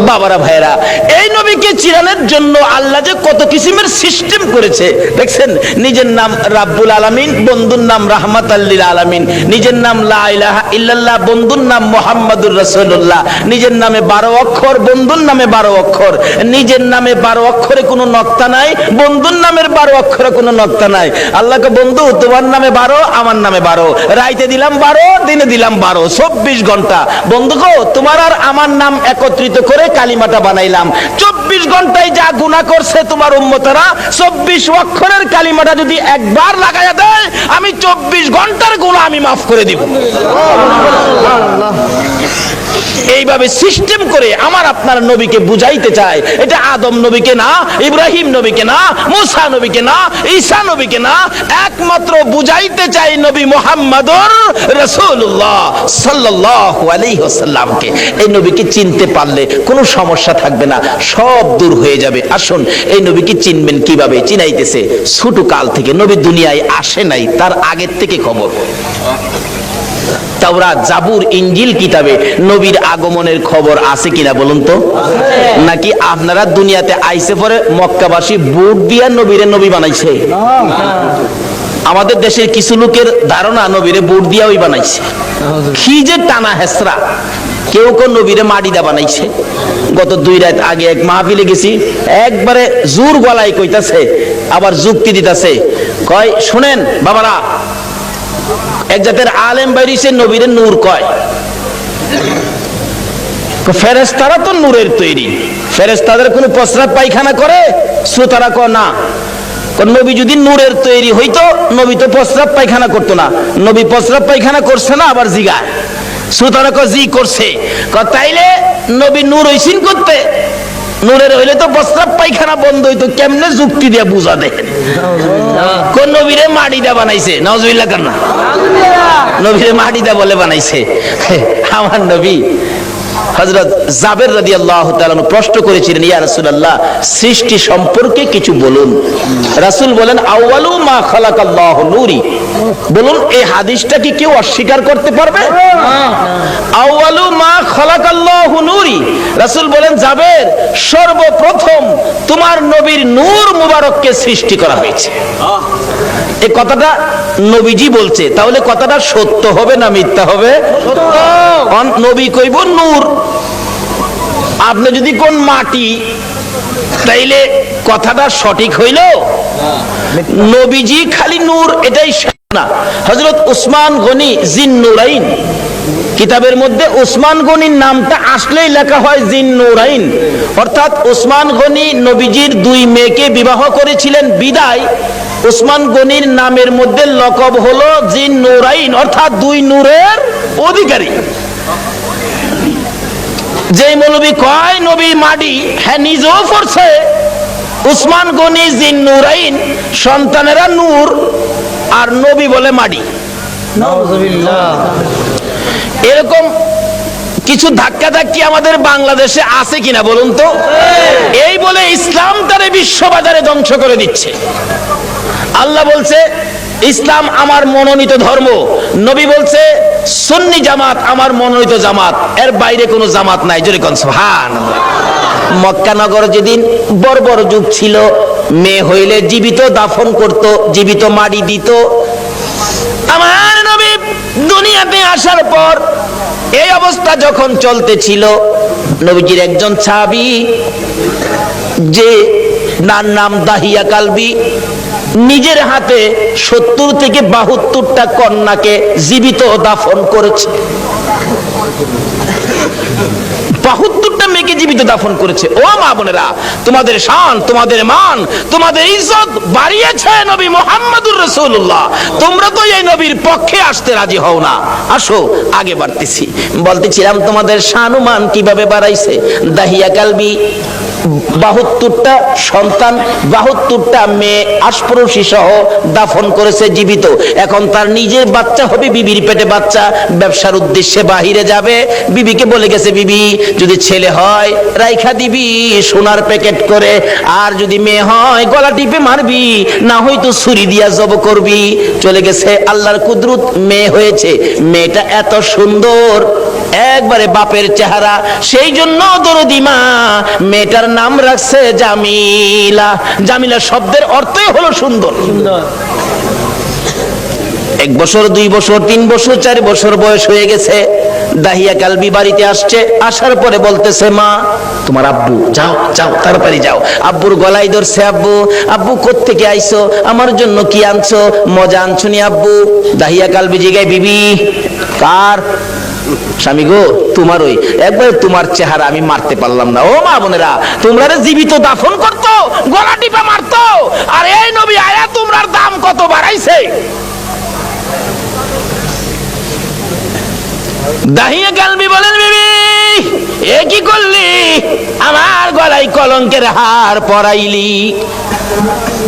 বাবারা ভাইরা, এই নবীকে চিনানোর জন্য আল্লাহ যে কত কিসিমের সিস্টেম করেছে দেখছেন। নিজের নাম রাব্বুল আলামিন, বন্ধুর নাম রাহমাতাল লিল আলামিন, নিজের নাম লা ইলাহা ইল্লাল্লাহ, বন্ধুর নাম মুহাম্মাদুর রাসূলুল্লাহ, নিজের নামে 12 অক্ষর, বন্ধুর নামে 12 অক্ষর, নিজের নামে 12 অক্ষরে কোনো নক্তা নাই, বন্ধুর নামের 12 অক্ষরে কোনো নক্তা নাই। আল্লাহকে বন্ধু, তোমার নামে 12, আমার নামে 12, রাইতে দিলাম 12, দিনে দিলাম 12, 24 ঘন্টা। বন্ধু গো, তোমার আর আমার নাম একত্রিত করে কালিমাটা বানাইলাম। 24 ঘন্টায় যা গুনাহ করছে তোমার উম্মতেরা, 24 অক্ষরের কালিমাটা যদি একবার লাগায়া দেয়, আমি 24 ঘন্টার গুনাহ আমি মাফ করে দিব। এইভাবে সিস্টেম করে আমার আপনার নবীকে বুঝাইতে চায়। এটা আদম নবীকে না, ইব্রাহিম নবীকে না, মুসা নবীকে না, ঈসা নবীকে না, একমাত্র বুঝাইতে চাই নবী মুহাম্মদুর রাসূলুল্লাহ সাল্লাল্লাহু আলাইহি ওয়াসাল্লামকে। এই নবীকে চিনতে পারলে কোনো সমস্যা থাকবে না, সব দূর হয়ে যাবে। আসুন, এই নবীকে চিনবেন কিভাবে? চিনাইতেছে ছোট কাল থেকে, নবী দুনিয়ায় আসে নাই, তার আগের থেকে খবর। তাওরাত, জাবুর, ইনজিল কিতাবে নবীর আগমনের খবর আছে কিনা বলুন তো? নাকি আপনারা দুনিয়াতে আইসে পরে মক্কাবাসী বুট দিয়া নবীরে নবী বানাইছে? আমাদের দেশের কিছু লোকের ধারণা নবীরে বুট দিয়া ওই বানাইছে। কি যে টানা হেসরা! কেউ কেউ নবীরে মাটি দা বানাইছে। গত 2 রাত আগে এক মাহফিলে গেছি, একবারে জোর গলায় কইতাছে, আবার যুক্তি দিতাছে, কয় শুনেন বাবারা, এক জাতের আলেম বাইরিছে নবীরে নূর কয়। ফেরেশতারা তো নূরের তৈরি, ফেরেশতাদের কোনো প্রস্রাব পায়খানা করে? শ্রোতারা কয় না। নবী যদি নূরের তৈরি হইতো, নবী তো প্রস্রাব পায়খানা করতো না। নবী প্রস্রাব পায়খানা করছে না, আবার জিগায় শ্রোতারা জি করছে। তাইলে নবী নূর হইছেন করতে, নূরের হইলে তো প্রস্রাব পায়খানা বন্ধ হইতো। কেমনে যুক্তি দিয়া বুঝা দেখেন। কোন নবীরে মাটি দা বানাইছে? নাউজুবিল্লাহ কেন না? নবীরে মাটি দা বলে বানাইছে? আমার নবী হযরত জাবের রাদিয়াল্লাহু তাআলা প্রশ্ন করেছিলেন, ইয়া রাসূলুল্লাহ, সৃষ্টি সম্পর্কে কিছু বলুন। রাসূল বলেন, আউয়ালু মা খালাকাল্লাহু নূরি। বলুন, এই হাদিসটা কি কেউ অস্বীকার করতে পারবে? আউয়ালু মা খালাকাল্লাহু নূরি। রাসূল বলেন, জাবের, সর্বপ্রথম তোমার নবীর নূর মুবারককে সৃষ্টি করা হয়েছে। এই কথাটা নবীজি বলছে, তাহলে কথাটা সত্য হবে না মিথ্যা হবে? সত্য। নবী কইব নূর, আপনি যদি কোন মাটি, তাইলে কথাটা সঠিক হইল? নবীজি খালি নূর এটাই না। হযরত উসমান গনি জিন্নুরাইন কিতাবের মধ্যে উসমান গনির নামটা আসলেই লেখা হয় জিন্নুরাইন, অর্থাৎ উসমান গনি নবীজির দুই মেয়েকে বিবাহ করেছিলেন বিদায় উসমান গনির নামের মধ্যে লকব হলো জিন্নুরাইন, অর্থাৎ দুই নূরের অধিকারী। যেই মৌলবী কয় নবী মাটি, হ্যাঁ নিজেও পড়ছে উসমান গনি জিন্নুরাইন, সন্তানেরা নূর, আর নবী বলে মাটি। এরকম কিছু ধাক্কা ধাক্কি আমাদের বাংলাদেশে আছে কিনা বলুন তো? এই বলে ইসলাম তারে বিশ্ববাজারে ধ্বংস করে দিচ্ছে। আল্লাহ বলছে ইসলাম আমার মনোনীত ধর্ম, নবী বলছে সুন্নি জামাত আমার মনোনীত জামাত, এর বাইরে কোনো জামাত নাই। জোরে কোন সুবহানাল্লাহ। মক্কা নগর যেদিন বর্বর যুগ ছিল, মেয়ে হইলে জীবিত দাফন করত, জীবিত মাটি দিত। আমার নবী দুনিয়াতে আসার পর এই অবস্থা যখন চলতেছিল, নবীজির একজন সাহাবী, যে নাম দাহিয়া কালবি, নিজের হাতে 70 থেকে 72টা কন্যাকে জীবিত দাফন করেছে। 72টা মেয়েকে জীবিত দাফন করেছে। ও মা বোনেরা, তোমাদের শান, তোমাদের মান, তোমাদের ইজ্জত বাড়িয়েছে নবী মুহাম্মদুর রাসূলুল্লাহ। তোমরা তো এই নবীর পক্ষে আসতে রাজি হও না। আসো আগে বাড়তেছি। বলতেছিলাম তোমাদের শান ও মান কিভাবে বাড়াইছে। দাহিয়া কালবি 72টা সন্তান, 72টা মেয়ে আশপরশী সহ দাফন করেছে জীবিত। এখন তার নিজের বাচ্চা হবে, বিবির পেটে বাচ্চা, ব্যবসার উদ্দেশ্যে বাহিরে যাবে। বিবিকে বলে গেছে, বিবি যদি ছেলে হয় রাইখা দিবি সোনার প্যাকেট করে, আর যদি মেয়ে হয় গলা টিপে মারবি, না হয়তো ছুরি দিয়া জব করবি। চলে গেছে, আল্লাহর কুদরত মেয়ে হয়েছে। মেয়েটা এত সুন্দর, একবারে বাপের চেহারা, সেই জন্য দরদি মা মেয়েটার নাম রাখছে জামিলা। জামিলা শব্দের অর্থই হলো সুন্দর। 1 বছর 2 বছর 3 বছর 4 বছর বয়স হয়ে গেছে। দাহিয়া কালবি বাড়িতে আসছে, আসার পরে বলতেছে, মা তোমার আব্বু, যাও যাও তাড়াতাড়ি যাও। আব্বুর গলায় ধরছে, আব্বু আব্বু কোত্থেকে আইছো, আমার জন্য কি আনছো, মজা আনছো নি আব্বু? দাহিয়া কালবি জিগায়, বিবি কার? স্বামী গো তোমারই। একবার তোমার চেহারা আমি মারতে পারলাম না। ও মা বোনেরা, তোমরা জীবিত দাফন করতো, গলা টিপা মারতো, আর এই নবী আয়া তোমরার দাম কত বাড়াইছে। দাহিয়া কালবি বলেন, বিবি এ কি করলি, আমার গলায় কলঙ্কের হার পরাইলি।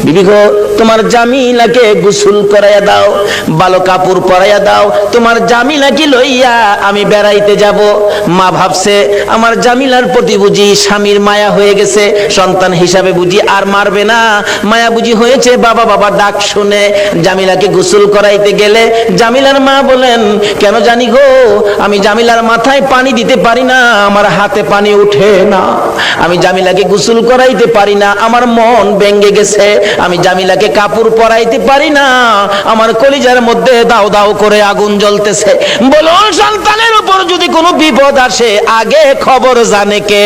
বিবি গো তোমার জামিলাকে গোসল করাইয়া দাও, ভালো কাপড় পরাইয়া দাও, তোমার জামিলাকে লইয়া আমি বেড়াইতে যাব। মা ভাবছে আমার জামিলার প্রতি বুঝি স্বামীর মায়া হয়ে গেছে, সন্তান হিসাবে বুঝি আর মারবে না, মায়া বুঝি হয়েছে, বাবা বাবা ডাক শুনে জামিলাকে গোসল করাইতে গেলে জামিলার মা বলেন, কেন জানি গো আমি জামিলার মাথায় পানি দিতে পারি না, আমার হাতে পানি উঠে না, আমি জামিলাকে গোসল করাইতে পারি না, আমার মন ভেঙে গেছে, আমি জামিলাকে কাপড় পরাইতে পারি না, আমার কলিজার মধ্যে দাও দাও করে আগুন জ্বলতেছে। বলুন, সন্তানের উপর যদি কোনো বিপদ আসে আগে খবর জানে কে?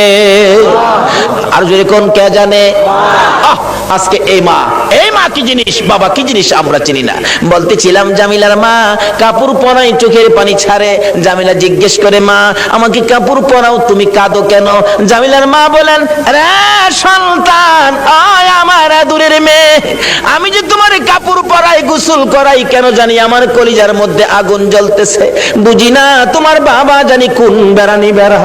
আর যদি কোন কে জানে? আজকে এই মা এই মা কি জিনিস, বাবা কি জিনিস আমরা চিনি না। বলতেছিলাম জামিলার মা কাপড় পরাই চোখের পানি ছাড়ে। জামিলা জিজ্ঞেস করে, মা আমাকে কাপড় পরাও, তুমি কাঁদো কেন? জামিলার মা বলেন, রে সন্তান, আয় আমার আদুরের মেয়ে, আমি যে তোমার কাপড় পরাই গোসল করাই কেন জানি আমার কলিজার মধ্যে আগুন জ্বলতেছে। বুঝি না তোমার বাবা জানি কোন বেড়ানি বেড়া।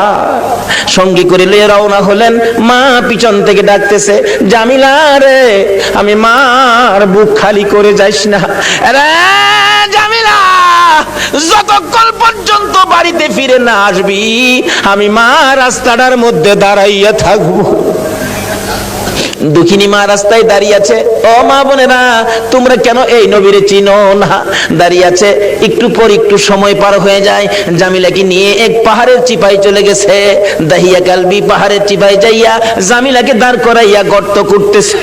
সঙ্গী করে লিয়ে রওনা হলেন। মা পিছন থেকে ডাকতেছে, জামিলা রে, আমি মার বুক খালি করে যাইস না রে জামিলা, যতক্ষণ পর্যন্ত বাড়িতে ফিরে না আসবি আমি মা রাস্তাটার মধ্যে দাঁড়াইয়া থাকবো। দুঃখিনী মা রাস্তায় দাঁড়িয়ে আছে। ও মা বোনেরা, তোমরা কেন এই নবীরে চিনো না? দাঁড়িয়ে আছে। একটু পর একটু সময় পার হয়ে যায়। জামিলাকে নিয়ে এক পাহাড়ের চিপায় চলে গেছে। দাহিয়া কালবি পাহাড়ের চিপায় যাইয়া জামিলাকে দাঁড় করাইয়া গর্ত করতেছে।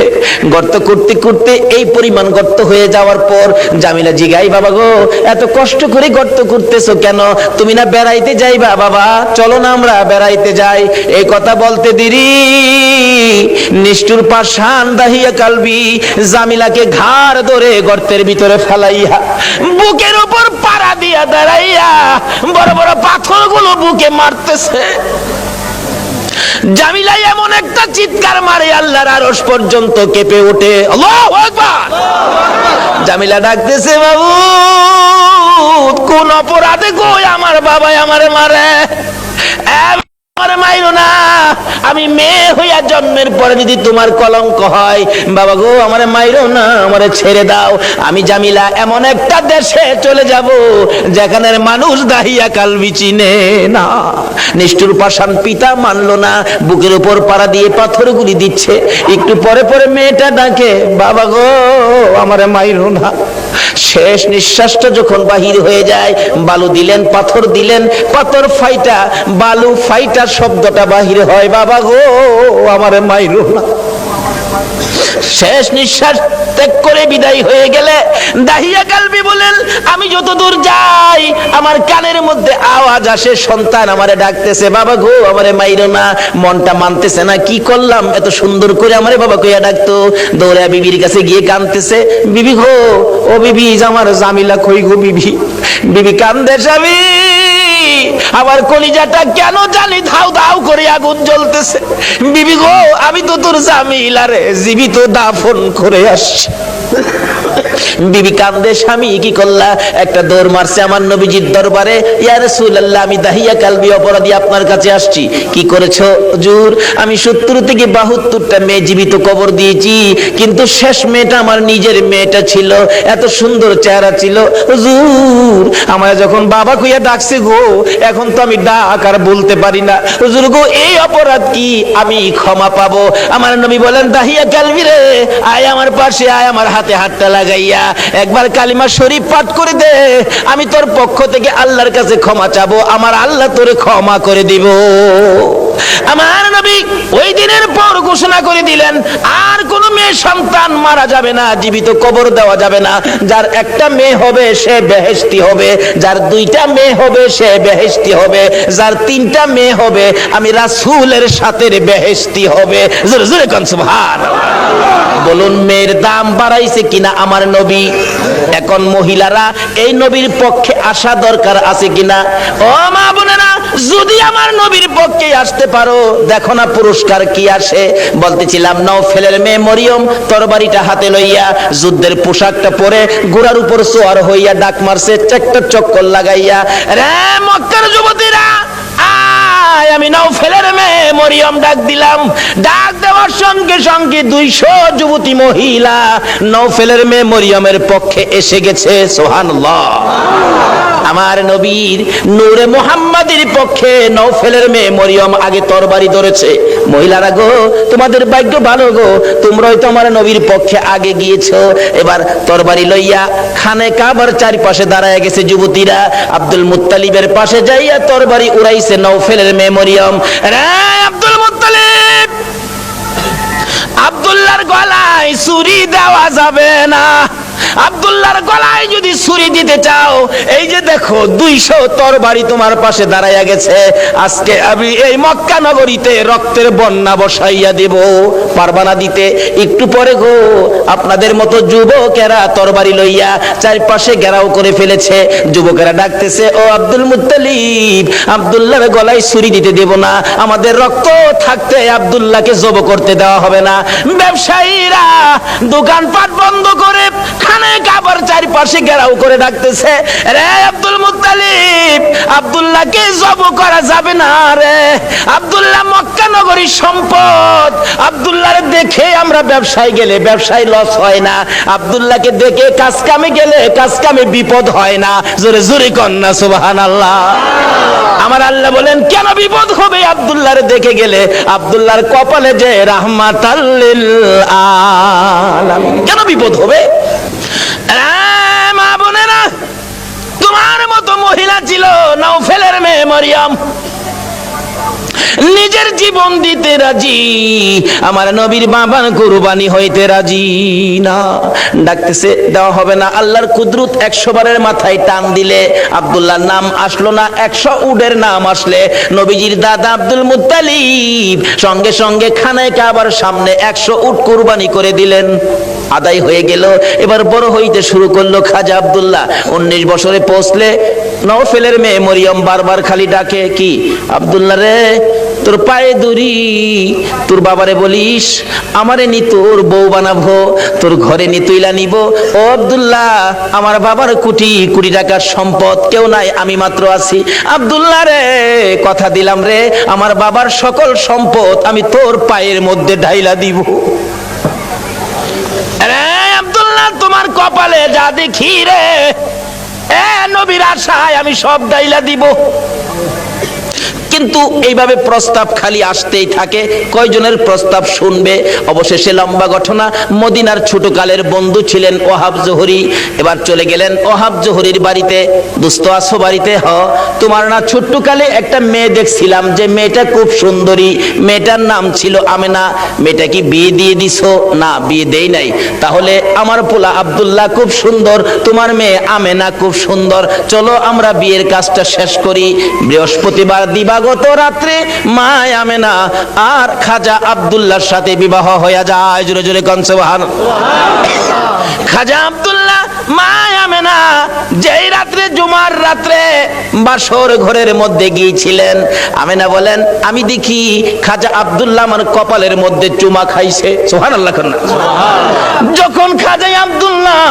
গর্ত করতে করতে এই পরিমাণ গর্ত হয়ে যাওয়ার পর জামিলা জিগাই, বাবা গো এত কষ্ট করে গর্ত করতেছো কেন? তুমি না বেড়াইতে যাইবা? বাবা চলো না আমরা বেড়াইতে যাই। এই কথা বলতে দেরি নিষ্ঠুর পাষাণ দাহিয়া কালবি জামিলাকে ঘাড় ধরে গর্তের ভিতরে ফেলাইয়া বুকের উপর পাড়া দিয়া দাঁড়াইয়া বড় বড় পাথরগুলো বুকে মারতেছে। জামিলা এমন একটা চিৎকার মারে আল্লাহর আরশ পর্যন্ত কেঁপে ওঠে। আল্লাহু আকবার। জামিলা ডাকতেছে, বাবু কোন অপরাধে গো আমার বাবা আমারে মারে? মাইরো না, আমি মেয়ে হইয়া জন্মের পরে যদি তোমার কলঙ্ক হয়, বাবা গো আমারে মাইরো না, আমারে ছেড়ে দাও। আমি জামিলা এমন একটা দেশে চলে যাব যেখানের মানুষ দাহিয়া কালবি চিনে না। নিষ্ঠুর পাষাণ পিতা মানলো না, বুকের উপর পাড়া দিয়ে পাথরগুলি দিচ্ছে। একটু পরে পরে মেয়েটা ডাকে, বাবা গো আমারে মাইরো না। শেষ নিঃশ্বাসটা যখন বাহির হয়ে যায়, বালু দিলেন, পাথর দিলেন, পাথর ফাইটা বালু ফাইটা শব্দটা বাহির হয়, বাবা গো আমারে মাইরো না। শেষ নিঃশ্বাস ত্যাগ করে বিদায় হয়ে গেলে দাহিয়া কালবি বলেন, আমি যত দূর যাই আমার কানের মধ্যে আওয়াজ আসে, সন্তান আমারে ডাকতেছে, বাবা গো আমারে মাইরো না। মনটা মানতেছে না, কি করলাম এত সুন্দর করে আমারে বাবা কইয়া ডাকতো। দৌড়া বিবির কাছে গিয়ে কাঁদতেছে, বিবি গো, ও বিবি আমার জামিলা কই গো বিবি? বিবি কান্দে, স্বামী আমার কলিজাটা কেন জানি ধাউ ধাউ করে আগুন জ্বলতেছে। বিবি গো আমি তো তোর জামিলারে জীবিত দাফন করে আসছি। বিবি কান্দে, স্বামী কি করলা? একটা দৌড় মারছে আমার নবীজির দরবারে, ইয়া রাসূলুল্লাহ আমি দাহিয়া কালবি অপরাধী আপনার কাছে আসছি। কি করেছো হুজুর? আমি 70 থেকে 72টা মেয়ে জীবিত কবর দিয়েছি, কিন্তু শেষ মেয়েটা আমার নিজের মেয়েটা ছিল, এত সুন্দর চেহারা ছিল। হুজুর আমায় যখন বাবা কইয়া ডাকছে গো, এখন তো আমি ডাক আর বলতে পারি না। হুজুর গো এই অপরাধ কি আমি ক্ষমা পাবো? আমার নবী বলেন, দাহিয়া কালবি রে আয় আমার পাশে আয়, আমার হাতে হাতটা লাগাইয়া একবার কালিমা শরীফ পাঠ করে দে, আমি তোর পক্ষ থেকে আল্লাহর কাছে ক্ষমা চাবো, আমার আল্লাহ তোরে ক্ষমা করে দিব। আমার নবী ওই দিনের পর ঘোষণা করে দিলেন, আর কোন মেয়ে সন্তান মারা যাবে না, জীবিত কবর দেওয়া যাবে না। যার একটা মেয়ে হবে সে বেহেশতি হবে, যার 2টা মেয়ে হবে সে বেহেশতি হবে, যার 3টা মেয়ে হবে আমি রাসূলের সাথে বেহেশতি হবে। জোরে জোরে কোন সুবহানাল্লাহ। বলুন মেয়ের দাম বাড়াইছে কিনা আমার নবী? এখন মহিলারা এই নবীর পক্ষে আসা দরকার আছে কিনা? ও মা বোনেরা, যদি আমার নবীর পক্ষে আসতে পারো, দেখো না পুরস্কার কি আসে। বলতেছিলাম নওফেলের মেয়ে মরিয়ম তরবারিটা হাতে লইয়া যুদ্ধের পোশাকটা পরে ঘোড়ার উপর সোয়ার হইয়া ডাক মারছে, একটা চক্কর লাগাইয়া, রে মক্কার যুবতীরা আমি নওফেলের মেয়ে মরিয়ম ডাক দিলাম। ডাক দেওয়ার সঙ্গে সঙ্গে 200 যুবতী মহিলা নওফেলের মেয়ে মরিয়মের পক্ষে এসে গেছে। সুবহানাল্লাহ। আমার নবীর নূরে মুহাম্মাদের পক্ষে নওফেলের মেয়ে মরিয়ম আগে তরবারি ধরেছে। মহিলারা গো তোমাদের ভাগ্য ভালো গো, তোমরাই তো আমার নবীর পক্ষে আগে গিয়েছো। এবার তরবারি লইয়া খানে কাবার চারপাশে দাঁড়ায় গেছে যুবতীরা। আব্দুল মুত্তালিবের পাশে যাইয়া তরবারি উড়াইছে নওফেলের মেয়ে মরিয়ম। রে আব্দুল মুত্তালিব, আব্দুল্লাহর গলায় ছুরি দেওয়া যাবে না। আব্দুল্লাহর গলায় যদি ছুরি দিতে চাও, এই যে দেখো 200 তরবারি তোমার পাশে দাঁড়াইয়া গেছে, আজকে আমি এই মক্কা নগরীতে রক্তের বন্যা বসাইয়া দেব, পারবা না দিতে? একটু পরে গো আপনাদের মতো যুবকেরা তরবারি লইয়া চারপাশে ঘেরাও করে ফেলেছে। যুবকেরা ডাকতেছে, ও আব্দুল মুত্তালিব, আব্দুল্লাহর গলায় ছুরি দিতে দেব না, আমাদের রক্ত থাকতে আব্দুল্লাহকে জব করতে দেওয়া হবে না। ব্যবসায়ীরা দোকানপাট বন্ধ করে খানে কাবার চারপাশে ঘেরাও করে ডাকতেছে, রে আব্দুল মুত্তালিব, আব্দুল্লাহকে জব করা যাবে না রে, আব্দুল্লাহ মক্কা নগরীর সম্পদ, আব্দুল্লাহর দেখে আমরা ব্যবসায় গেলে ব্যবসায় লস হয় না, আব্দুল্লাহকে দেখে কাজ কামে গেলে কাজ কামে বিপদ হয় না। জোরে জোরে কন্না সুবহানাল্লাহ। আমার আল্লাহ বলেন, কেন বিপদ হবে আব্দুল্লাহর দেখে গেলে? আব্দুল্লাহর কপালে যে রাহমাতাল লিল আলামিন, কেন বিপদ হবে? মা বোনেরা, তোমার মতো মহিলা ছিল নওফেলের মেয়ে মরিয়ম, নিজের জীবন দিতে রাজি, আমার নবীর বাবার কুরবানি হইতে রাজি না। ডাকতেছে, দেওয়া হবে না। আল্লাহর কুদরত 100 বারের মাথায় টান দিলে আব্দুল্লাহর নাম আসলো না, 100 উটের নাম আসলে নবীজির দাদা আব্দুল মুত্তালিব সঙ্গে সঙ্গে খানায় কাবার সামনে 100 উট কুরবানি করে দিলেন। আদায় হয়ে গেল। এবার বড় হইতে শুরু করলো খাজা আব্দুল্লাহ। 19 বছরে পৌঁছলে নওফেলের মেয়ে মরিয়ম বারবার খালি ডাকে, কি আব্দুল্লাহ রে, তোর পায়ে দড়ি, তোর বাবারে বলিস আমারে নি তোর বউ বানাবো, তোর ঘরে নি তুইলা নিব। ও আব্দুল্লাহ, আমার বাবার কোটি কোটি টাকার সম্পদ, কেউ নাই, আমি মাত্র আছি। আব্দুল্লাহ রে, কথা দিলাম রে, আমার বাবার সকল সম্পদ আমি তোর পায়ের মধ্যে ঢাইলা দিব। রে আব্দুল্লাহ, তোমার কপালে যা দেখি রে, এ নবীর আশায় আমি সব ডাইলা দিব। কিন্তু এইভাবে প্রস্তাব খালি আসতেই থাকে। কয়জনের প্রস্তাব শুনবে? অবশেষে লম্বা ঘটনা, মদিনার ছোটকালের বন্ধু ছিলেন ওহাব জোহরি। এবার চলে গেলেন ওহাব জোহরির বাড়িতে। দোস্ত আসো বাড়িতে? তোমার না ছোট্টকালে একটা মেয়ে দেখছিলাম, যে মেয়েটা খুব সুন্দরী, মেয়েটার নাম ছিল আমেনা, মেয়েটা কি বিয়ে দিয়ে দিছো? না, বিয়ে দেই নাই। তাহলে আমার পোলা আব্দুল্লাহ খুব সুন্দর, তোমার মেয়ে আমেনা খুব সুন্দর, চলো আমরা বিয়ের কাজটা শেষ করি। বৃহস্পতিবার দিবাগত রাত্রে মা আমেনা আর খাজা আব্দুল্লাহর সাথে বিবাহ হয়ে যায়। জোরে জোরে কোন সুবহানাল্লাহ। খাজা আব্দুল্লাহ মা আমেনা যেই রাত্রে জুমার রাত্রে বাসর ঘরের মধ্যে গিয়েছিলেন, আমেনা বলেন, আমি দেখি খাজা আব্দুল্লাহ আমার কপালের মধ্যে চুমা খাইছে। সুবহানাল্লাহ। যখন খাজা আব্দুল্লাহ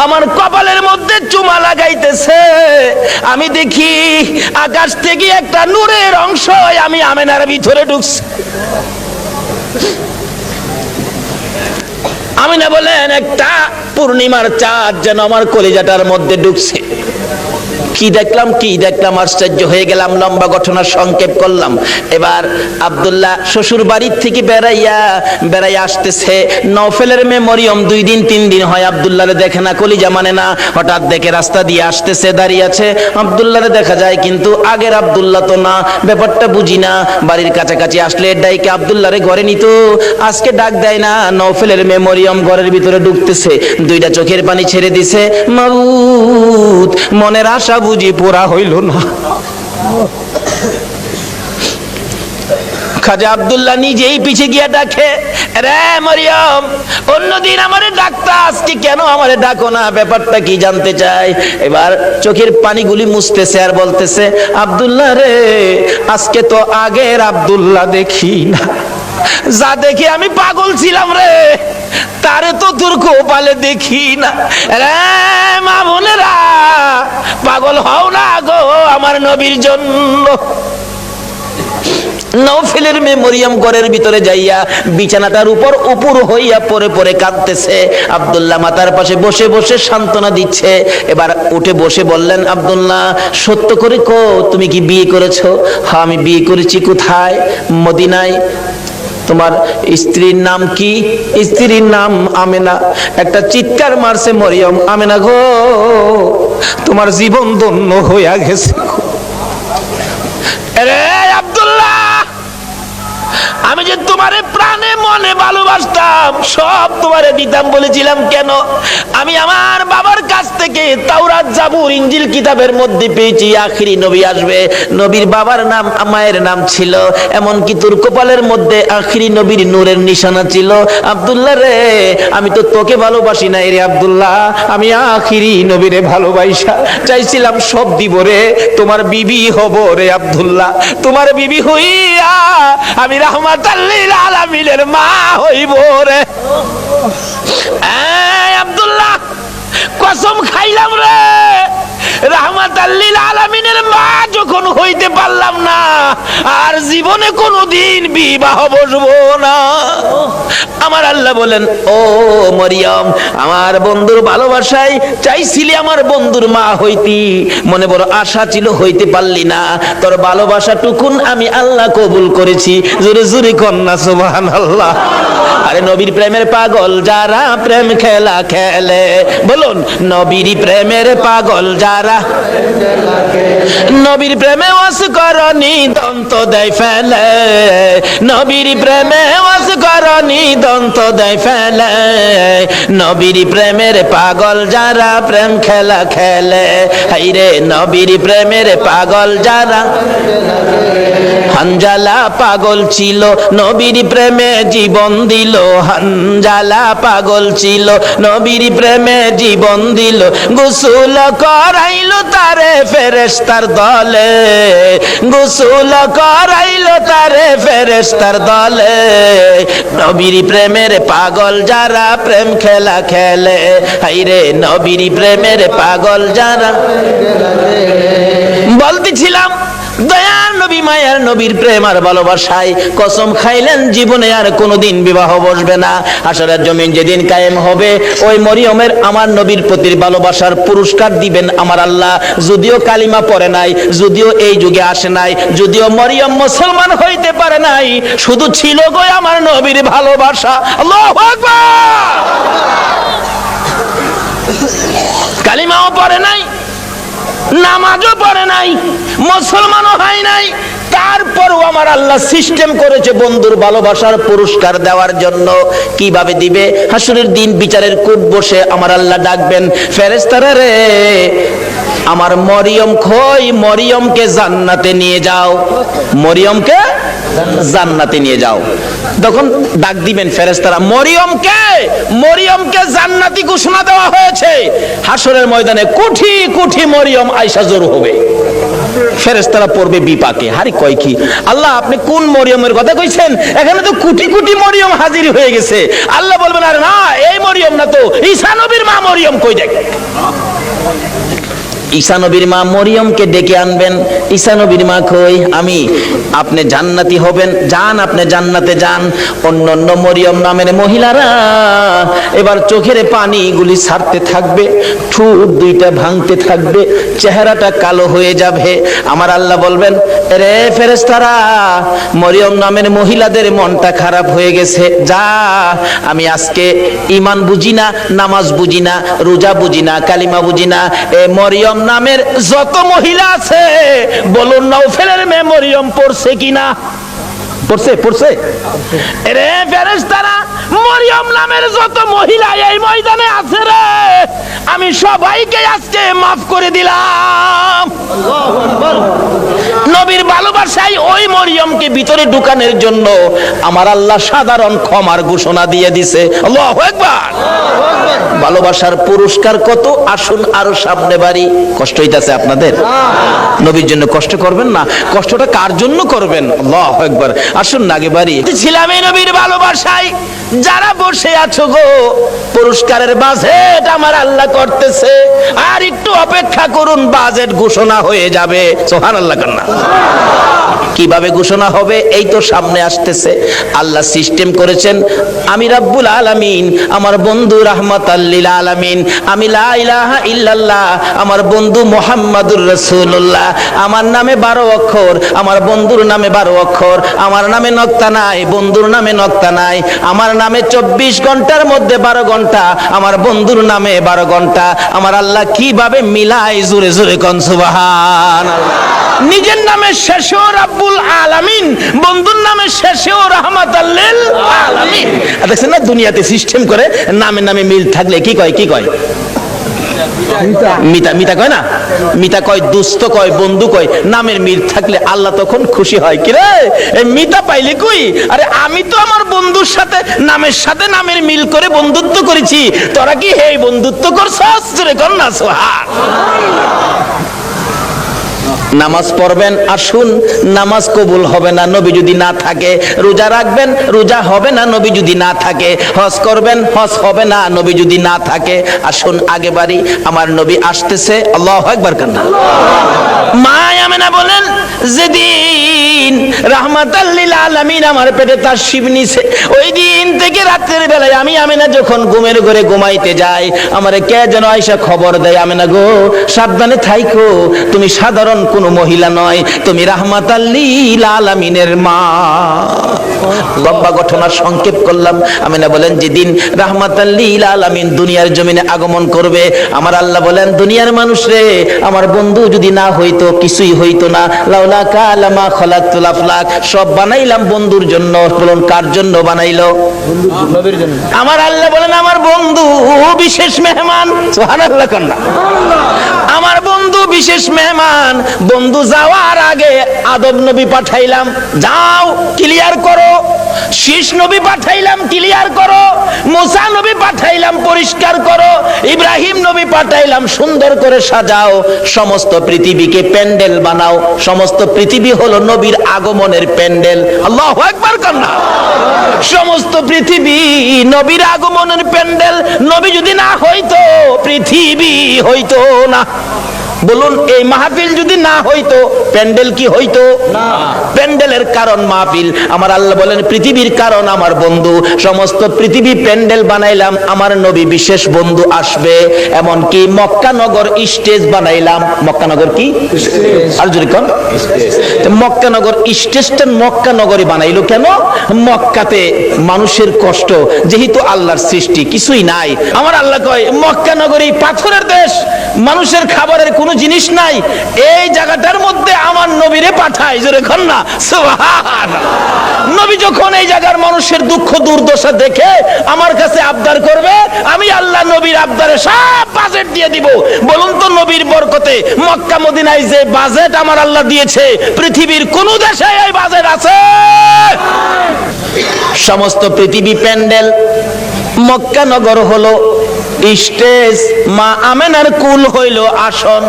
আমার কপালের মধ্যে চুমা লাগাইতেছে, আমি দেখি আকাশ থেকে একটা নূরের অংশ আমি আমেনার ভিতরে ঢুকছে। আমিনা বলেন, একটা পূর্ণিমার চাঁদ যেন আমার কলিজাটার মধ্যে ঢুকছে। কি দেখলাম আশ্চর্য হয়ে গেলাম। লম্বা ঘটনা সংক্ষেপ করলাম। এবার আব্দুল্লাহ শ্বশুর বাড়ির থেকে বেড়াইয়া আসতেছে। নওফেলের মেয়ে মরিয়ম 2 দিন 3 দিন হয় আব্দুল্লাহরে দেখে না, কলিজা মানে না। হঠাৎ দেখে রাস্তা দিয়ে আসতেছে, দাঁড়িয়ে আছে, আব্দুল্লাহরে দেখা যায়, কিন্তু আগের আব্দুল্লাহ তো না, ব্যাপারটা বুঝি না। বাড়ির কাছাকাছি আসলে ডাইকে আব্দুল্লাহরে ঘরে নিত, আজকে ডাক দেয় না। নওফেলের মেয়ে মরিয়ম ঘরের ভিতরে ঢুকতেছে, 2টা চোখের পানি ছেড়ে দিছে। মাবুদ, মনের আশা বুঝি পুরা হইল না। খাজা আব্দুল্লাহ নিজেই পিছে গিয়া ডাকে, রে মরিয়ম, অন্যদিন আমারে ডাকতা, আজকে কেন আমারে ডাকো না? ব্যাপারটা কি জানতে চাই। এবার চোখের পানিগুলি মুছতেছে আর বলতেছে, আব্দুল্লাহ রে, আজকে তো আগের আব্দুল্লাহ দেখি না, যা দেখে আমি পাগল ছিলাম রে, তারে তো তোর কপালে দেখি না। রে মা বোনেরা, পাগল হও না গো আমার নবীর জন্য। নওফেলের মেয়ে মরিয়ম ঘরের ভিতরে যাইয়া বিছানাটার উপর উপর হইয়া পরে পরে কাঁদতেছে। আব্দুল্লাহ মাতার পাশে বসে বসে সান্ত্বনা দিচ্ছে। এবার উঠে বসে বললেন, আব্দুল্লাহ, সত্য করে কো, তুমি কি বিয়ে করেছো? হ্যাঁ, আমি বিয়ে করেছি। কোথায়? মদিনায়। তোমার স্ত্রীর নাম কি? স্ত্রীর নাম আমেনা। একটা চিৎকার মারছে মরিয়ম, আমেনা গো, তোমার জীবন ধন্য হইয়া গেছে। রে আব্দুল্লাহ, আমি যে তোমারে প্রাণে মনে ভালোবাসতাম, সব তোমারে দিতাম বলেছিলাম কেন? আমি আমার বাবার কাছ থেকে তাওরাত, জাবুর, ইনজিল কিতাবের মধ্যে পেয়েছি আখিরি নবী আসবে। নবীর বাবার নাম, মায়ের নাম ছিল, এমনকি তোর কপালের মধ্যে আখিরি নবীর নূরের নিশানা ছিল। আব্দুল্লাহ রে, আমি তো তোকে ভালোবাসি না রে আব্দুল্লাহ, আমি আখিরি নবীরে ভালোবাসা চাইছিলাম। সব দিব রে, তোমার বিবি হব রে আব্দুল্লাহ, তোমার বিবি হইয়া আমি রাহমাতাল লিল আলামিনের মা হইব রে। আব্দুল্লাহ, কসম খাইলাম রে, রাহমাতাল লিল আলামিনের মা যখন হইতে পারলাম না, আর জীবনে কোনোদিন বিবাহ বসবো না। আমার আল্লাহ বলেন, ও মরিয়ম, আমার বন্ধুর ভালোবাসায় চাইছিলি আমার বন্ধুর মা হইতি, মনে বড় আশা ছিল, হইতে পারলি না। তোর ভালোবাসা টুকুন আমি আল্লাহ কবুল করেছি। জোরে জোরে কন্যা সুবহানাল্লাহ। আরে নবীর প্রেমের পাগল যারা প্রেম খেলা খেলে, বলুন নবীর প্রেমের পাগল যারা, নবীর প্রেমে ওয়াস করনি দন্ত দেয় ফেলে, নবীর প্রেমে ওয়াস করনি দন্ত দেয় ফেলে, নবীর প্রেমের পাগল যারা প্রেম খেলা খেলে। হাইরে নবীর প্রেমের পাগল যারা, হানজালা পাগল ছিল নবীর প্রেমে জীবন দিল, হানজালা পাগল ছিল নবীর প্রেমে জীবন দিল, গোসল করাইলো তারে ফেরেশতার দলে, গোসল করাইলো তারে ফেরেশতার দলে। নবীর প্রেমের পাগল যারা প্রেম খেলা খেলে, হাইরে নবীর প্রেমের পাগল যারা। বলতেছিলাম দয়ার নবী, মায়ার নবীর প্রেম আর ভালোবাসায় কসম খাইলেন জীবনে আর কোনোদিন বিবাহ বসবে না। হাসরের জমিন যেদিন কায়েম হবে, ওই মরিয়মের আমার নবীর প্রতি ভালোবাসার পুরস্কার দিবেন আমার আল্লাহ। যদিও কালিমা পড়ে নাই, যদিও এই যুগে আসে নাই, যদিও মরিয়ম মুসলমান হইতে পারে নাই, শুধু ছিল গো আমার নবীর ভালোবাসা। আল্লাহু আকবার। কালিমাও পড়ে নাই, নামাজও পড়ে নাই, মুসলমানও হয় নাই, তারপরও আমার আল্লাহ সিস্টেম করেছে বন্ধুর ভালোবাসার পুরস্কার দেওয়ার জন্য। কিভাবে দিবে? হাসরের দিন বিচারের কূট বসে আমার আল্লাহ ডাকবেন, ফেরেশতারা রে, আমার মরিয়ম কই, মরিয়মকে জান্নাতে নিয়ে যাও, মরিয়মকে জান্নাতে নিয়ে যাও। তখন ডাক দিবেন ফেরেশতারা, মরিয়মকে, মরিয়মকে জান্নাতি ঘোষণা দেওয়া হয়েছে। হাসরের ময়দানে কোটি কোটি মরিয়ম আয়েশা জড়ো হবে, ফেরেশতারা পড়বে বিপাকে। হারি কয় কি আল্লাহ, আপনি কোন মরিয়মের কথা কইছেন? এখানে তো কোটি কোটি মরিয়ম হাজির হয়ে গেছে। আল্লাহ বলবেন, আরে না, এই মরিয়ম না তো, ঈসা নবীর মা মরিয়ম কই দেখ। ঈসা নবীর মা মরিয়মকে ডেকে আনবেন। ঈসা নবীর মা কই, আমি, আপনি জান্নাতি হবেন, যান আপনি জান্নাতে যান। অন্য অন্য মরিয়ম নামের মহিলারা এবার চোখের পানিগুলি ছাড়তে থাকবে, ঠোঁট দুইটা ভাঙতে থাকবে, চেহারাটা কালো হয়ে যাবে। আমার আল্লাহ বলবেন, রে ফেরেশতারা, মরিয়ম নামের মহিলাদের মনটা খারাপ হয়ে গেছে, যা, আমি আজকে ঈমান বুঝি না, নামাজ বুঝি না, রোজা বুঝি না, কালিমা বুঝি না, এ মরিয়ম নামের যত মহিলা আছে বলুন নওফেলের মেয়ে মরিয়ম পড়ছে কিনা? পড়ছে, পড়ছে। রে ফেরেশতারা, মরিয়ম নামের যত মহিলা এই ময়দানে আছে রে, আমি সবাইকে আজকে মাফ করে দিলাম। আল্লাহু আকবার। নবীর ভালোবাসায় ওই মরিয়মকে ভিতরে ঢুকানোর জন্য আমার আল্লাহ সাধারণ ক্ষমার ঘোষণা দিয়ে দিছে। আল্লাহু আকবার। ভালোবাসার পুরস্কার কত, আসুন আরো সামনে বাড়ি। কষ্ট হইতাছে আপনাদের? নবীর জন্য কষ্ট করবেন না, কষ্টটা কার জন্য করবেন? আল্লাহু আকবার। আসুন না আগে বাড়ি। ছিলাম এই নবীর ভালোবাসায়, যারা বসে আছো গো, পুরস্কারের বাজেট আমার আল্লাহ করতেছে, আর একটু অপেক্ষা করুন, বাজেট ঘোষণা হয়ে যাবে। সুবহানাল্লাহ কান্না। কিভাবে ঘোষণা হবে? এই তো সামনে আসতেছে। আল্লাহ সিস্টেম করেছেন, আমি রাব্বুল আলামিন, আমার বন্ধু রাহমাতাল লিল আলামিন, আমি লা ইলাহা ইল্লাল্লাহ, আমার বন্ধু মুহাম্মাদুর রাসূলুল্লাহ, আমার নামে 12 অক্ষর, আমার বন্ধুর নামে 12 অক্ষর, আমার নামে নক্তা নাই, বন্ধুর নামে নক্তা নাই, আমার নামে 24 ঘন্টার মধ্যে 12 ঘন্টা, আমার বন্ধুর নামে 12 ঘন্টা। আমার আল্লাহ কিভাবে মিলাই, জোরে জোরে কোন সুবহানাল্লাহ। নিজের নামে শেষেও রাব্বুল আলামিন, বন্ধুর নামে শেষেও রাহমাতাল লিল আলামিন। দেখছেন না দুনিয়াতে সিস্টেম করে নামে নামে মিল থাকলে কি কয়, কি কয়? মিতা, মিতা কয় না, মিতা কয় দুস্থ কয়, বন্ধু কয়। নামের মিল থাকলে আল্লাহ তখন খুশি হয়। কি রে এই মিতা পাইলে কই? আরে আমি তো আমার বন্ধুর সাথে নামের সাথে নামের মিল করে বন্ধুত্ব করেছি, তোরা কি এই বন্ধুত্ব করছস? জোরে কর না সুবহানাল্লাহ। নামাজ পড়বেন, আসুন নামাজ কবুল হবে না নবী যদি না থাকে। রোজা রাখবেন, রোজা হবে না নবী যদি না থাকে। হজ করবেন, হজ হবে না নবী যদি না থাকে। আসুন আগে বাড়ি, আমার নবী আসতেছে। আল্লাহু আকবার কান্না। মা আমেনা বলেন যেদিন রাহমাতাল লিল আলামিন আমার পেটে তাশরীফ নিছে, ওই দিন থেকে রাতের বেলায় আমি আমেনা যখন ঘুমের ঘরে ঘুমাইতে যাই, আমারে কে যেন আয়েশা খবর দেয়, আমেনা গো সাবধানে থাইকো, তুমি সাধারণ কোনো মহিলা নয়, তুমি রাহমাতাল লিল আলামিনের মা। লম্বা ঘটনা সংক্ষেপ করলাম। আমেনা বলেন যেদিন রাহমাতাল লিল আলামিন দুনিয়ার জমিনে আগমন করবে, আমার আল্লাহ বলেন দুনিয়ার মানুষ রে, আমার বন্ধু যদি না হইতো কিছুই হইতো না। লাউলা কালামা খলাকতুল আফলাক, সব বানাইলাম বন্ধুর জন্য। বলুন কার জন্য বানাইলো? নবীর জন্য। আমার আল্লাহ বলেন আমার বন্ধু বিশেষ মেহমান। সুবহানাল্লাহ কান্না। আমার বন্ধু বিশেষ মেহমান। বন্ধু যাওয়ার আগে আদম নবী পাঠাইলাম, যাও ক্লিয়ার করো। শীষ নবী পাঠাইলাম, ক্লিয়ার করো। মুসা নবী পাঠাইলাম, পরিষ্কার করো। ইব্রাহিম নবী পাঠাইলাম, সুন্দর করে সাজাও। সমস্ত পৃথিবীকে প্যান্ডেল বানাও। সমস্ত পৃথিবী হলো নবীর আগমনের প্যান্ডেল। আল্লাহু আকবার কান্না। সমস্ত পৃথিবী নবীর আগমনের প্যান্ডেল। নবী যদি না হইতো পৃথিবী হইতো না। বলুন এই মাহফিল যদি না হইতো প্যান্ডেল কি হইতো? না। প্যান্ডেলের কারণ মাহফিল। আমার আল্লাহ বলেন পৃথিবীর কারণ আমার বন্ধু। সমস্ত পৃথিবী প্যান্ডেল বানাইলাম, আমার নবী বিশেষ বন্ধু আসবে। এমন কি মক্কা নগর স্টেজ বানাইলাম। মক্কা নগর কি? আর জোরে কোন? মক্কা নগর স্টেজটা মক্কা নগরী বানাইলো কেন? মক্কাতে মানুষের কষ্ট, যেহেতু আল্লাহর সৃষ্টি কিছুই নাই। আমার আল্লাহ কয় মক্কা নগরী পাথরের দেশ, মানুষের খাবারের কোনো জিনিস নাই, এই জায়গাটার মধ্যে আমার নবীরে পাঠাই। জোরে কোন না সুবহানাল্লাহ। নবী যখন এই জায়গার মানুষের দুঃখ দুর্দশা দেখে আমার কাছে আবদার করবে, আমি আল্লাহ নবীর আবদারে সব বাজেট দিয়ে দিব। বলুন তো নবীর বরকতে মক্কা মদিনায় যে বাজেট আমার আল্লাহ দিয়েছে, পৃথিবীর কোন দেশে এই বাজেট আছে? সমস্ত পৃথিবী প্যান্ডেল, মক্কা নগর হলো স্টেজ, মা আমেনার কুল হইল আসন।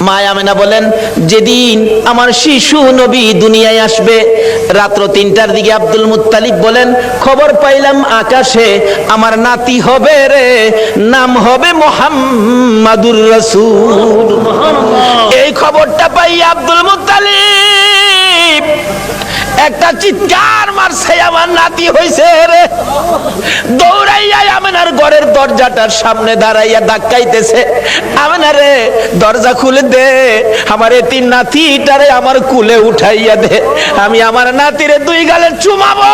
মা আমেনা বলেন যেদিন আমার শিশু নবী দুনিয়ায় আসবে, রাত্র 3টার দিকে আব্দুল মুত্তালিব বলেন খবর পাইলাম আকাশে আমার নাতি হবে রে, নাম হবে মুহাম্মাদুর রাসূল। এই খবরটা পাই আব্দুল মুত্তালিব একটা চিৎকার মারছে, আমার নাতি হইছে রে। দৌড়াইয়া আমেনার ঘরের দরজাটার সামনে দাঁড়াইয়া ধাক্কাইতেছে, আমেনা রে দরজা খুলে দে, আমার এতিম নাতিটারে আমার কুলে উঠাইয়া দে, আমি আমার নাতিরে 2 গালে চুমাবো।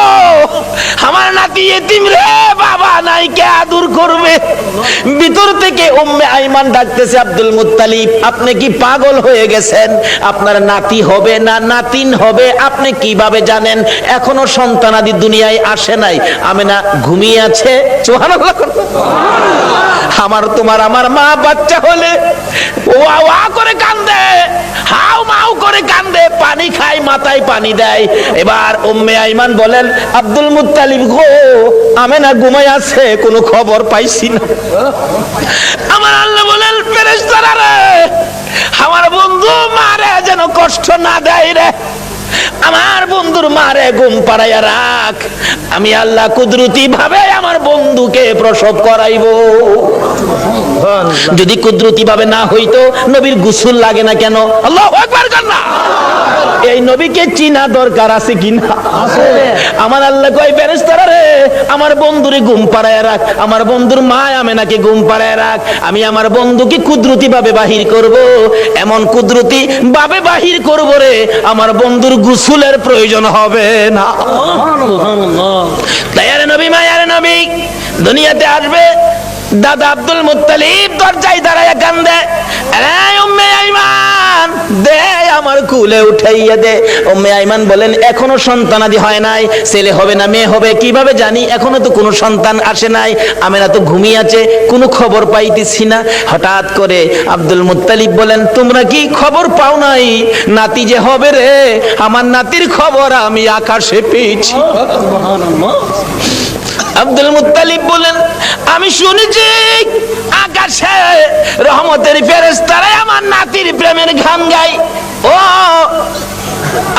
আমার নাতি এতিম রে, বাবা নাই, কে আদর করবে? ভিতর থেকে উম্মে আইমান ডাকতেছে আব্দুল মুত্তালিব আপনি কি পাগল হয়ে গেছেন? আপনার নাতি হবে না নাতিন হবে আপনি কিভাবে জানেন? এখনো সন্তানাদি দুনিয়ায় আসে নাই। আমেনা ঘুমিয়ে আছে। সুবহানাল্লাহ। আমার তোমার আমার মা বাচ্চা হলে ওয়া ওয়া করে কান্দে, হাউ মাউ করে কান্দে, পানি খায়, মাথায় পানি দেয়। এবার উম্মে আইমান বলেন আব্দুল মুত্তালিব গো, আমেনা ঘুমায় আছে, কোনো খবর পাইছি না। আমার আল্লাহ বলেন ফেরেশতারা রে, আমার বন্ধু মারে যেন কষ্ট না দেয় রে, আমার বন্ধুর মারে ঘুম পাড়াইয়া রাখ, আমি আল্লাহ কুদরতি ভাবে আমার বন্ধুকে প্রসব করাইবো। যদি কুদরতি ভাবে না হইতো নবীর গোসল লাগে না কেন? আল্লাহু আকবার কান্না। এই নবীকে চিনা দরকার আছে কিনা? আছে। আমার আল্লাহ কয় ফেরেশতারা রে, আমার বন্ধুরে ঘুম পাড়াইয়া রাখ, আমার বন্ধুর মা আমেনাকে ঘুম পাড়াইয়া রাখ, আমি আমার বন্ধুকে কুদরতি ভাবে বাহির করব। এমন কুদরতি ভাবে বাহির করব রে, আমার বন্ধুর গোসলের প্রয়োজন হবে না। সুবহানাল্লাহ। দয়ার নবী মায়ার নবী দুনিয়াতে আসবে। দাদা আব্দুল মুত্তালিব দরজায় দাঁড়ায় কান্দে, আরে উম্মে আইমান দে আমার কুলে উঠাইয়া দে। উম্মে আইমান বলেন এখনো সন্তানাদি হয় নাই, ছেলে হবে না মেয়ে হবে কিভাবে জানি, এখনো তো কোনো সন্তান আসে নাই। আমেনা তো ঘুমিয়ে আছে, কোনো খবর পাইতেছি না। হঠাৎ করে আব্দুল মুত্তালিব বলেন তোমরা কি খবর পাও নাই নাতি যে হবে রে? আমার নাতির খবর আমি আকাশে পেয়েছি। আব্দুল মুত্তালিব বলেন আমি শুনেছি আকাশে রহমতের ফেরেশতারা আমার নাতির প্রেমের গান গায়। ও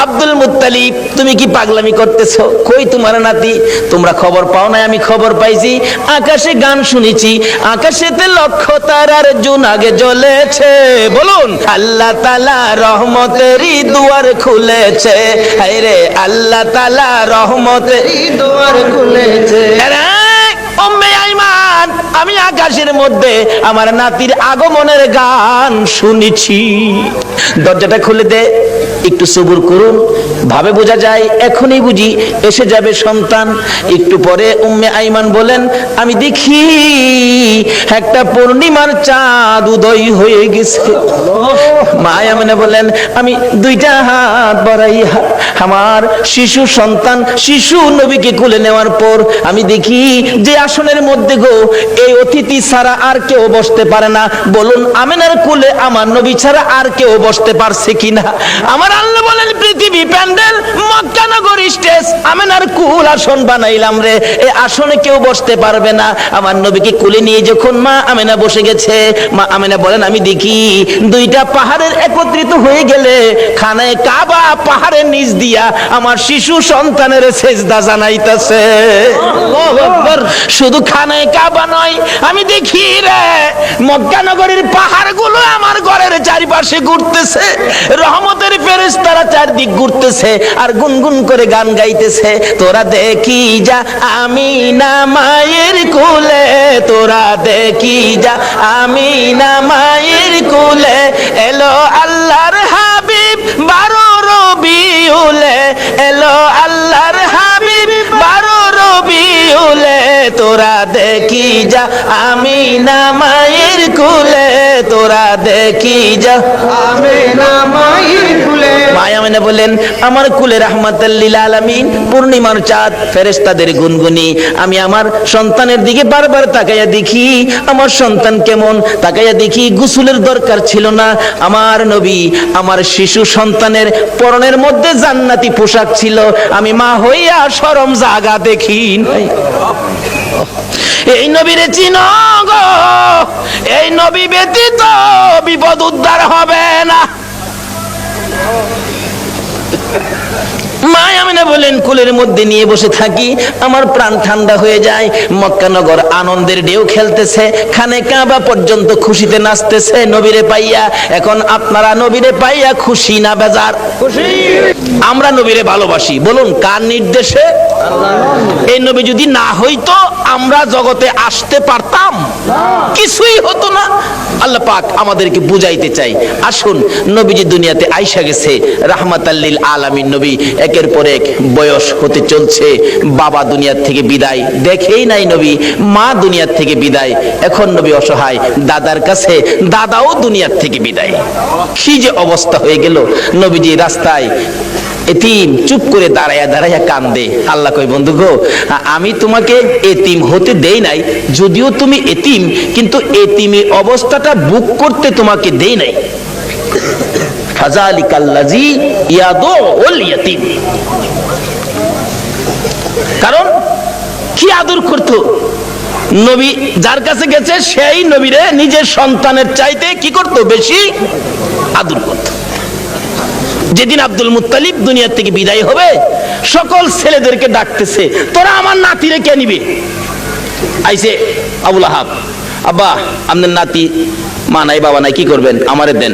আব্দুল মুত্তালিব তুমি কি পাগলামি করতেছো? কই তোমার নাতি? তোমরা খবর পাও না? আমি খবর পাইছি, আকাশে গান শুনেছি, আকাশেতে লক্ষ তারার জোনাগে জ্বলেছে। বলুন আল্লাহ তাআলা রহমতেরই দুয়ার খুলেছে। হায়রে আল্লাহ তাআলা রহমতেরই দুয়ার খুলেছে। উম্মে আইমান আমি আকাশের মধ্যে আমার নাতির আগমনের গান শুনেছি। দরজাটা খুলে দে, একটু সবুর করুন, ভাবে বোঝা যায় এখনই বুঝি এসে যাবে সন্তান। একটু পরে উম্মে আইমান বলেন আমি দেখি একটা পূর্ণিমার চাঁদ উদয় হয়ে গেছে। মা আমেনা বলেন আমি দুইটা হাত বাড়াইয়া আমার শিশু সন্তান শিশু নবীকে কোলে নেওয়ার পর আমি দেখি যে আসনের মধ্যে গো এই অতিথি ছাড়া আর কেউ বসতে পারে না। বলুন আমেনার কোলে আমার নবী ছাড়া আর কেউ বসতে পারছে কিনা? আমার আল্লাহ বলেন পৃথিবী প্যান্ডেল, মক্কা নগর স্টেজ, আমেনার কুল আসন বানাইলাম রে, এই আসনে কেউ বসতে পারবে না। আমার নবীকে কোলে নিয়ে যখন মা আমেনা বসে গেছে, মা আমেনা বলেন আমি দেখি দুইটা পাহাড়ের একত্রিত হয়ে গেলে খানায়ে কাবা পাহাড়ের নিচ দিয়া আমার শিশু সন্তানের সেজদা জানাইতেছে। শুধু খানায়ে কাবা নয়, আমি দেখি রে মক্কা নগরীর পাহাড়গুলো আমার ঘরের চারিপাশে ঘুরতেছে, রহমতের ফেরেশতারা চারদিক ঘুরতেছে আর গুনগুন করে গান গাইতেছে। তোরা দেখি যা আমিনা মায়ের কোলে, তোরা দেখি যা আমিনা মায়ের কোলে, এলো আল্লাহর হাবিব 12 রবিউলে, এলো আল্লাহর হাবিব 12 রবিউলে, তোরা দেখি যা আমিনা মায়ের কোলে, তোরা দেখি যা আমিনা মায়ের কোলে। মায়া আমেনা বলেন আমার কুলে রাহমাতাল লিল আলামিন পূর্ণিমার চাঁদ, ফেরেশতাদের গুনগুনি। আমি আমার সন্তানের দিকে বারবার তাকাইয়া দেখি আমার সন্তান কেমন, তাকাইয়া দেখি গোসলের দরকার ছিল না। আমার নবী আমার শিশু সন্তানের পরনের মধ্যে জান্নাতি পোশাক ছিল। আমি মা হইয়া শরম জাগা দেখি নাই। এই নবীরে চিনো গো, এই নবী ব্যতীত বিপদ উদ্ধার হবে না। মা আমেনা বলেন কুলের মধ্যে নিয়ে বসে থাকি, আমার প্রাণ ঠান্ডা হয়ে যায়। মক্কা নগর আনন্দের ঢেউ খেলতেছে, খানায়ে কাবা পর্যন্ত খুশিতে নাচতেছে নবীরে পাইয়া। এখন আপনারা নবীরে পাইয়া খুশি না বেজার? খুশি। আমরা নবীরে ভালোবাসি, বলুন কার নির্দেশে? এই নবী যদি না হইতো আমরা জগতে আসতে পারতাম? কিছুই হতো না। আল্লাহ পাক আমাদেরকে বুঝাইতে চাই, আসুন নবীজি দুনিয়াতে আইসা গেছে রাহমাতাল লিল আলামিন নবী, একের পর এক বয়স হতে চলছে। বাবা দুনিয়ার থেকে বিদায়, দেখেই নাই নবী, মা দুনিয়ার থেকে বিদায়, এখন নবী অসহায়, দাদার কাছে দাদাও দুনিয়ার থেকে বিদায়। কি যে অবস্থা হয়ে গেল। নবীজি রাস্তায় এতিম চুপ করে দাঁড়াইয়া দাঁড়াইয়া কান্দে। আল্লাহ কই বন্ধু গো আমি তোমাকে এতিম হতে দেই নাই, যদিও তুমি এতিম, কিন্তু এতিমি অবস্থাটা বুক করতে তোমাকে দেই নাই। ফাযালিকাল্লাযী ইয়াদুল ইয়াতীম, কারণ কি আদর করতো নবী, যার কাছে গেছে সেই নবীরে নিজের সন্তানের চাইতে কি করতো? বেশি আদর করতো। যেদিন আব্দুল মুত্তালিব দুনিয়া থেকে বিদায় হবে সকল ছেলেদেরকে ডাকতেছে, তোরা আমার নাতিরে কে নিবে? আইছে আবুল আহাব, আব্বা আপনার নাতি মা নাই বাবা নাই, কি করবেন? আমারে দেন।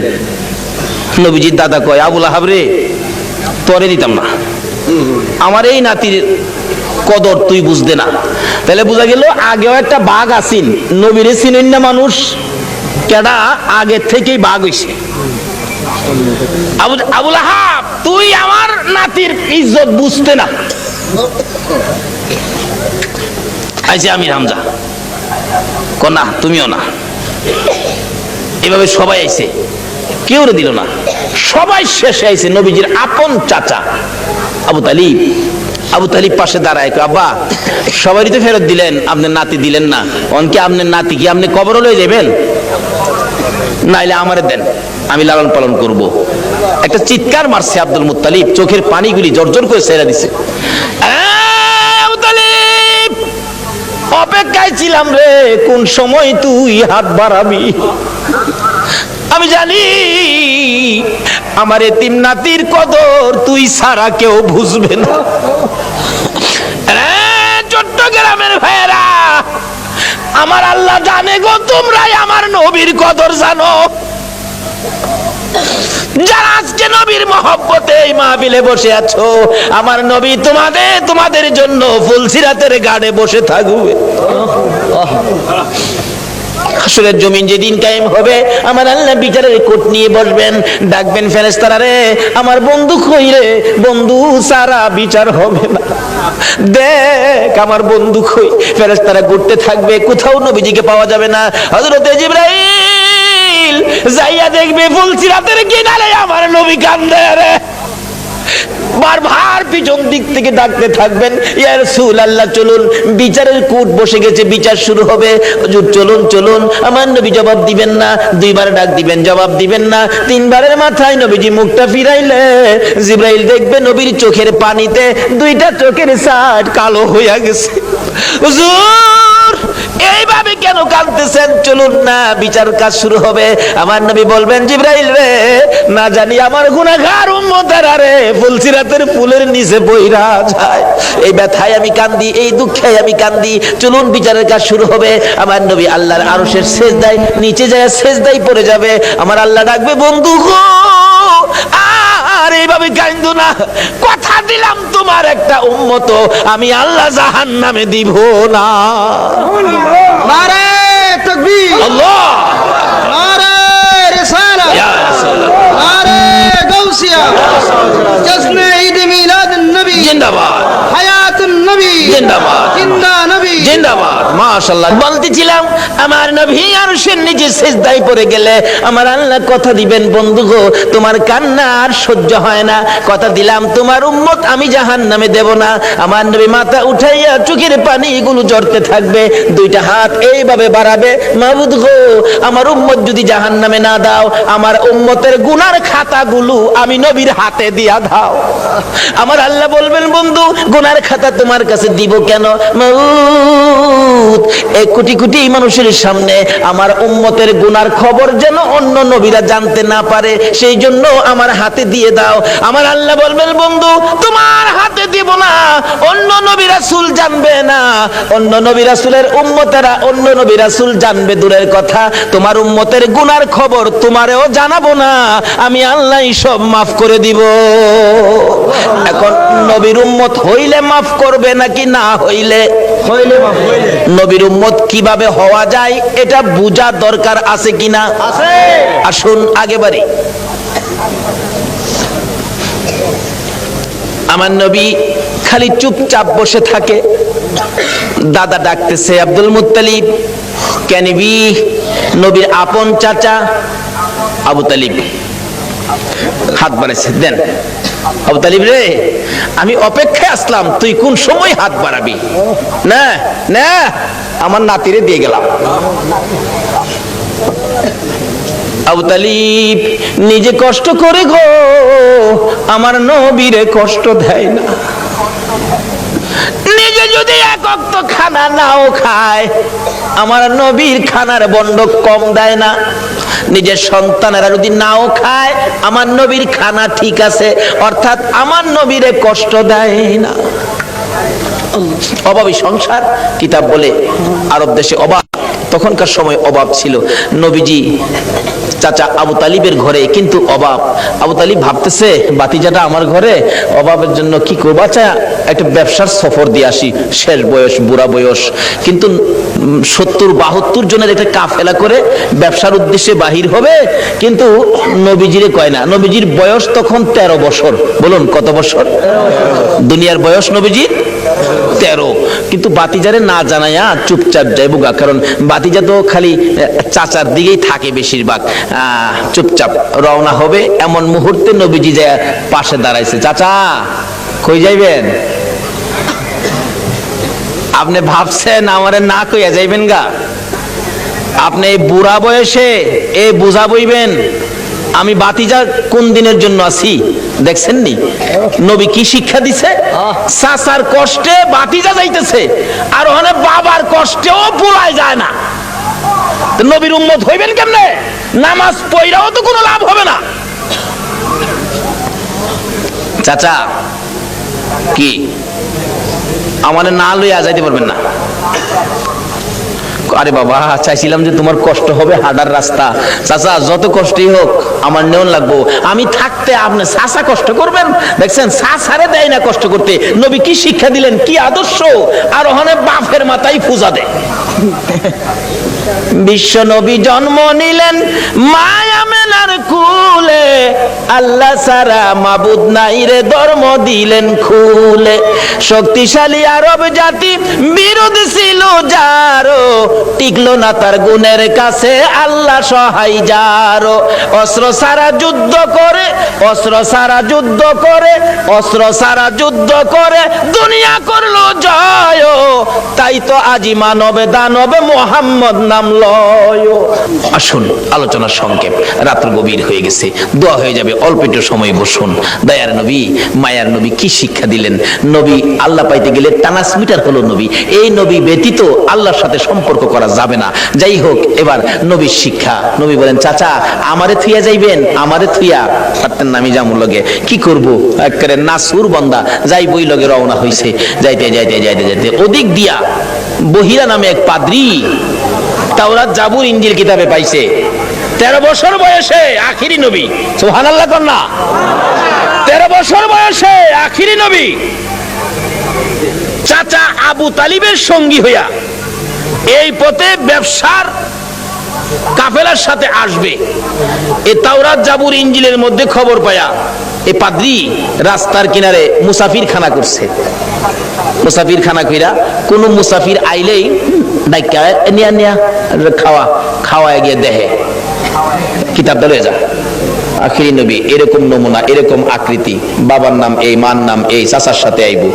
নবীজির দাদা কয় আবুল আহাব রে তোরে দিতাম না, আমার এই নাতির কদর তুই বুঝতে না। তাহলে বোঝা গেল আগেও একটা বাঘ আসিন, নবীরে চিনেন না মানুষ, কেডা আগে থেকেই বাঘ হইছে। আবুল আহাব তুই আমার নাতির ইজ্জত বুঝতে না। আইছে আমির হামজা, না তুমিও না। এভাবে সবাই আইছে, কেউ দিল না। সবাই শেষে আইছে নবীজির আপন চাচা আবু তালিব। আবু তালিব পাশে দাঁড়ায়, আব্বা সবারই তো ফেরত দিলেন, আপনার নাতি দিলেন না, অনকে আপনার নাতি কি আপনি কবরে লয়ে যাবেন? নাইলে আমারে দেন, আমি লালন পালন করব। একটা চিৎকার মারছে আব্দুল মুত্তালিব, চোখের পানিগুলি জর্জর করে ছেড়ে দিছে। আবু তালিব, অপেক্ষায় ছিলাম রে, কোন সময় তুই হাত বাড়াবি। আমি জানি আমার এতিম নাতির কদর তুই ছাড়া কেউ বুঝবে না। চট্টগ্রামের ভাইয়েরা, আমার আল্লাহ জানে গো, তোমরাই আমার নবীর কদর জানো। যারা আজকে নবীর মহব্বতে এই মাহফিলে বসে আছো, আমার নবী তোমাদের জন্য ফুলসিরাতের গাড়ে বসে থাকবে। হাসরের জমিন যেদিন কায়েম হবে, আমার আল্লাহ বিচারের কোট নিয়ে বসবেন, ডাকবেন ফেরেশতারা রে, আমার বন্ধু কই রে, বন্ধু সারা বিচার হবে না, দেখ আমার বন্ধু কই। ফেরেশতারা ঘুরতে থাকবে, কোথাও নবীজিকে পাওয়া যাবে না। হযরতে জিবরাইল যাইয়া দেখবে ফুলসিরাতের কিনারে আমার নবী কান্দে রে। বারবার পিছন দিক থেকে ডাকতে থাকবেন, ইয়া রাসূলুল্লাহ চলুন, বিচারের কোট বসে গেছে, বিচার শুরু হবে, হুজুর চলুন চলুন। আমার নবী জবাব দিবেন না, দুইবার ডাক দিবেন, জবাব দিবেন না। তিনবারের মাথায় নবীজি মুখটা ফিরাইলে জিবরাইল দেখবে নবীর চোখের পানিতে দুইটা চোখের সাট কালো হইয়া গেছে। হুজুর এইভাবে কেন কাঁদতেছেন? চলুন না, বিচার কাজ শুরু হবে। আমার নবী বলবেন, জিবরাইল রে, না জানি আমার গুনাহগার উম্মতেরা রে ফুলসিরাতের ফুলের নিচে বইরা যায়, এই ব্যথায় আমি কান্দি, এই দুঃখে আমি কান্দি। চলুন বিচারের কাজ শুরু হবে। আমার নবী আল্লাহর আরশের সেজদায় নিচে যায়, সেজদায় পড়ে যাবে। আমার আল্লাহ ডাকবে, বন্ধু গো আর এইভাবে কান্দো না, কথা দিলাম তোমার একটা উম্মত আমি আল্লাহ জাহান্নামে দিব না। নারে তাকবীর, আল্লাহ, নারে রিসালাত, ইয়া রাসূলুল্লাহ, নারে গাউসিয়া, জশ্নে ঈদ মিলাদুন নবী জিন্দাবাদ, হায়াতুন নবী জিন্দাবাদ, জিন্দা নবী জিন্দাবাদ। মাশাআল্লাহ। বলতেছিলাম আমার নবী আরশের নিচে সিজদায় পড়ে গেলে আমার আল্লাহ কথা দিবেন, বন্ধু গো তোমার কান্না আর সহ্য হয় না, কথা দিলাম তোমার উম্মত আমি জাহান্নামে দেব না। আমার নবী মাথা উঠাইয়া চোখের পানিগুলো ঝরতে থাকবে, দুইটা হাত এইভাবে বাড়াবে, মাবুদ গো আমার উম্মত যদি জাহান্নামে না দাও, আমার উম্মতের গুনার খাতাগুলো আমি নবীর হাতে দিয়া দাও। আমার আল্লাহ বলবেন, বন্ধু গুনার খাতা তোমার কাছে দিব কেন? মাবুদ এক কোটি কোটি মানুষের সামনে আমার উম্মতের গুনার খবর যেন অন্য নবীরা জানতে না পারে, সেই জন্য আমার হাতে দিয়ে দাও। আমার আল্লাহ বলবেন, বন্ধু তোমার হাতে দিব না, অন্য নবী রাসূল জানবে না, অন্য নবী রাসূলের উম্মতেরা অন্য নবী রাসূল জানবে দূরের কথা, তোমার উম্মতের গুনার খবর তোমারেও জানাবো না, আমি আল্লাহই সব মাফ করে দিব। এখন নবীর উম্মত হইলে মাফ করবে নাকি না হইলে? নবীর উম্মত কিভাবে হওয়া যায় এটা বোঝা দরকার আছে কিনা? আছে। আসুন আগে বাড়ি। আমার নবী খালি চুপচাপ বসে থাকে। দাদা ডাকতেছে, আব্দুল মুত্তালিব কেনিবি, নবীর আপন চাচা আবু তালিব হাত বাড়াইছে, দেন আবু তালিব রে, আমি অপেক্ষায় আসলাম, তুই কোন সময় হাত বাড়াবি? না না, আমার নাতিরে দিয়ে গেলাম। আবু তালিব নিজে কষ্ট করে গো আমার নবীরে কষ্ট দেয় না। নিজে যদি এক ওয়াক্ত খানা নাও খায়, আমার নবীর খানার বন্ডক কম দেয় না। নিজের সন্তানেরা যদি নাও খায়, আমার নবীর খানা ঠিক আছে, অর্থাৎ আমার নবীরে কষ্ট দেয় না। অভাবী সংসার কিতাব বলে আরব দেশে অভাব, তখনকার সময় অভাব ছিল। নবীজি চাচা আবু তালিবের ঘরে কিন্তু অভাব। আবু তালিব ভাবতেছে, বাতিজাটা আমার ঘরে, অভাবের জন্য কি করবো, আচ্ছা একটা ব্যবসার সফর দিয়ে আসি, শেষ বয়স, বুড়া বয়স, কিন্তু 70-72 জনের একটা কাফেলা করে ব্যবসার উদ্দেশ্যে বাহির হবে, কিন্তু নবীজিরে কয় না। নবীজির বয়স তখন 13 বছর। বলুন কত বছর? দুনিয়ার বয়স নবীজির 13। কিন্তু বাতিজারে না জানাইয়া চুপচাপ যাইবো গা, কারণ বাতিজা তো খালি চাচার দিকেই থাকে বেশিরভাগ। চুপচাপ রওনা হবে এমন মুহূর্তে নবীজি যায় পাশে দাঁড়াইছে। চাচা কই যাইবেন? আপনি ভাবছেন আমারে না কইয়া যাইবেন গা? আপনি এই বুড়া বয়সে এই বুঝা বইবেন আমি বাতিজা কোন দিনের জন্য আছি? দেখছেন নি নবী কি শিক্ষা দিছে? চাচার কষ্টে বাতিজা যাইতেছে, আর ওখানে বাবার কষ্টেও পোলায় যায় না। তো নবীর উম্মত হইবেন কেমনে? নামাজ পড়াও তো কোনো লাভ হবে না। চাচা কি আমারে না লইয়া যাইতে পারবেন না? আরে বাবা, চাইছিলাম যে তোমার কষ্ট হবে হাঁটার রাস্তা। চাচা যত কষ্টই হোক আমার নেওয়ান লাগবো। আমি থাকতে আপনি চাচা কষ্ট করবেন? দেখছেন চাচারে দেয় না কষ্ট করতে। নবী কি শিক্ষা দিলেন, কি আদর্শ! আর ওখানে বাপের মাথায় পূজা দেয়। বিশ্ব নবী জন্ম নিলেন মায়া মেনার কুলে, আল্লাহ সারা মাবুদ নাই রে ধর্ম দিলেন খুলে। শক্তিশালী আরব জাতি বিরোধ ছিল যারো, টিকলো না তার গুণের কাছে আল্লাহ সহায় যারো। অস্ত্র সারা যুদ্ধ করে, অস্ত্র সারা যুদ্ধ করে, অস্ত্র সারা যুদ্ধ করে দুনিয়া করলো জয়। তাই তো আজি মানবে দানবে মোহাম্মদ নাম লয়। আসুন আলোচনার সংক্ষেপ, রাত্র গভীর হয়ে গেছে, দোয়া হয়ে যাবে, অল্প একটু সময় বসুন। দয়ার নবী মায়ার নবী কি শিক্ষা দিলেন? নবী আল্লাহ পাইতে গেলে ট্রান্সমিটার হলো নবী। এই নবী ব্যতীত আল্লাহর সাথে সম্পর্ক করা যাবে না। যাই হোক, এবার নবীর শিক্ষা। নবী বলেন চাচা আমারে থুইয়া যাইবেন? আমারে থুইয়া পারতেন না, আমি যামুর লগে কি করব? একেবারে নাসুর বান্দা যাই বই লগে রওনা হইছে। যাইতে যাইতে যাইতে যাইতে ওদিক দিয়া বহিরা নামে এক পাদ্রী তাওরাত জাবুর ইনজিল কিতাবে পাইছে। 13 বছর বয়সে আখিরি নবী। সুবহানাল্লাহ কন্যা। 13 বছর বয়সে আখিরি নবী চাচা আবু তালিবের সঙ্গী হইয়া এই পথে ব্যবসার কাফেলার সাথে আসবে। এই তাওরাত জাবুর ইনজিলের মধ্যে খবর পায়া এই পাদ্রী রাস্তার কিনারে মুসাফির খানা করছে। মুসাফির খানা কইরা কোন মুসাফির আইলেই ডাইকা নিয়া নিয়া খাওয়া খাওয়ায় গিয়ে দেহে কিতাব দলে যা। আখিরি নবী এরকম নমুনা, এরকম আকৃতি, বাবার নাম এই, মার নাম এই, চাচার সাথে আইবো।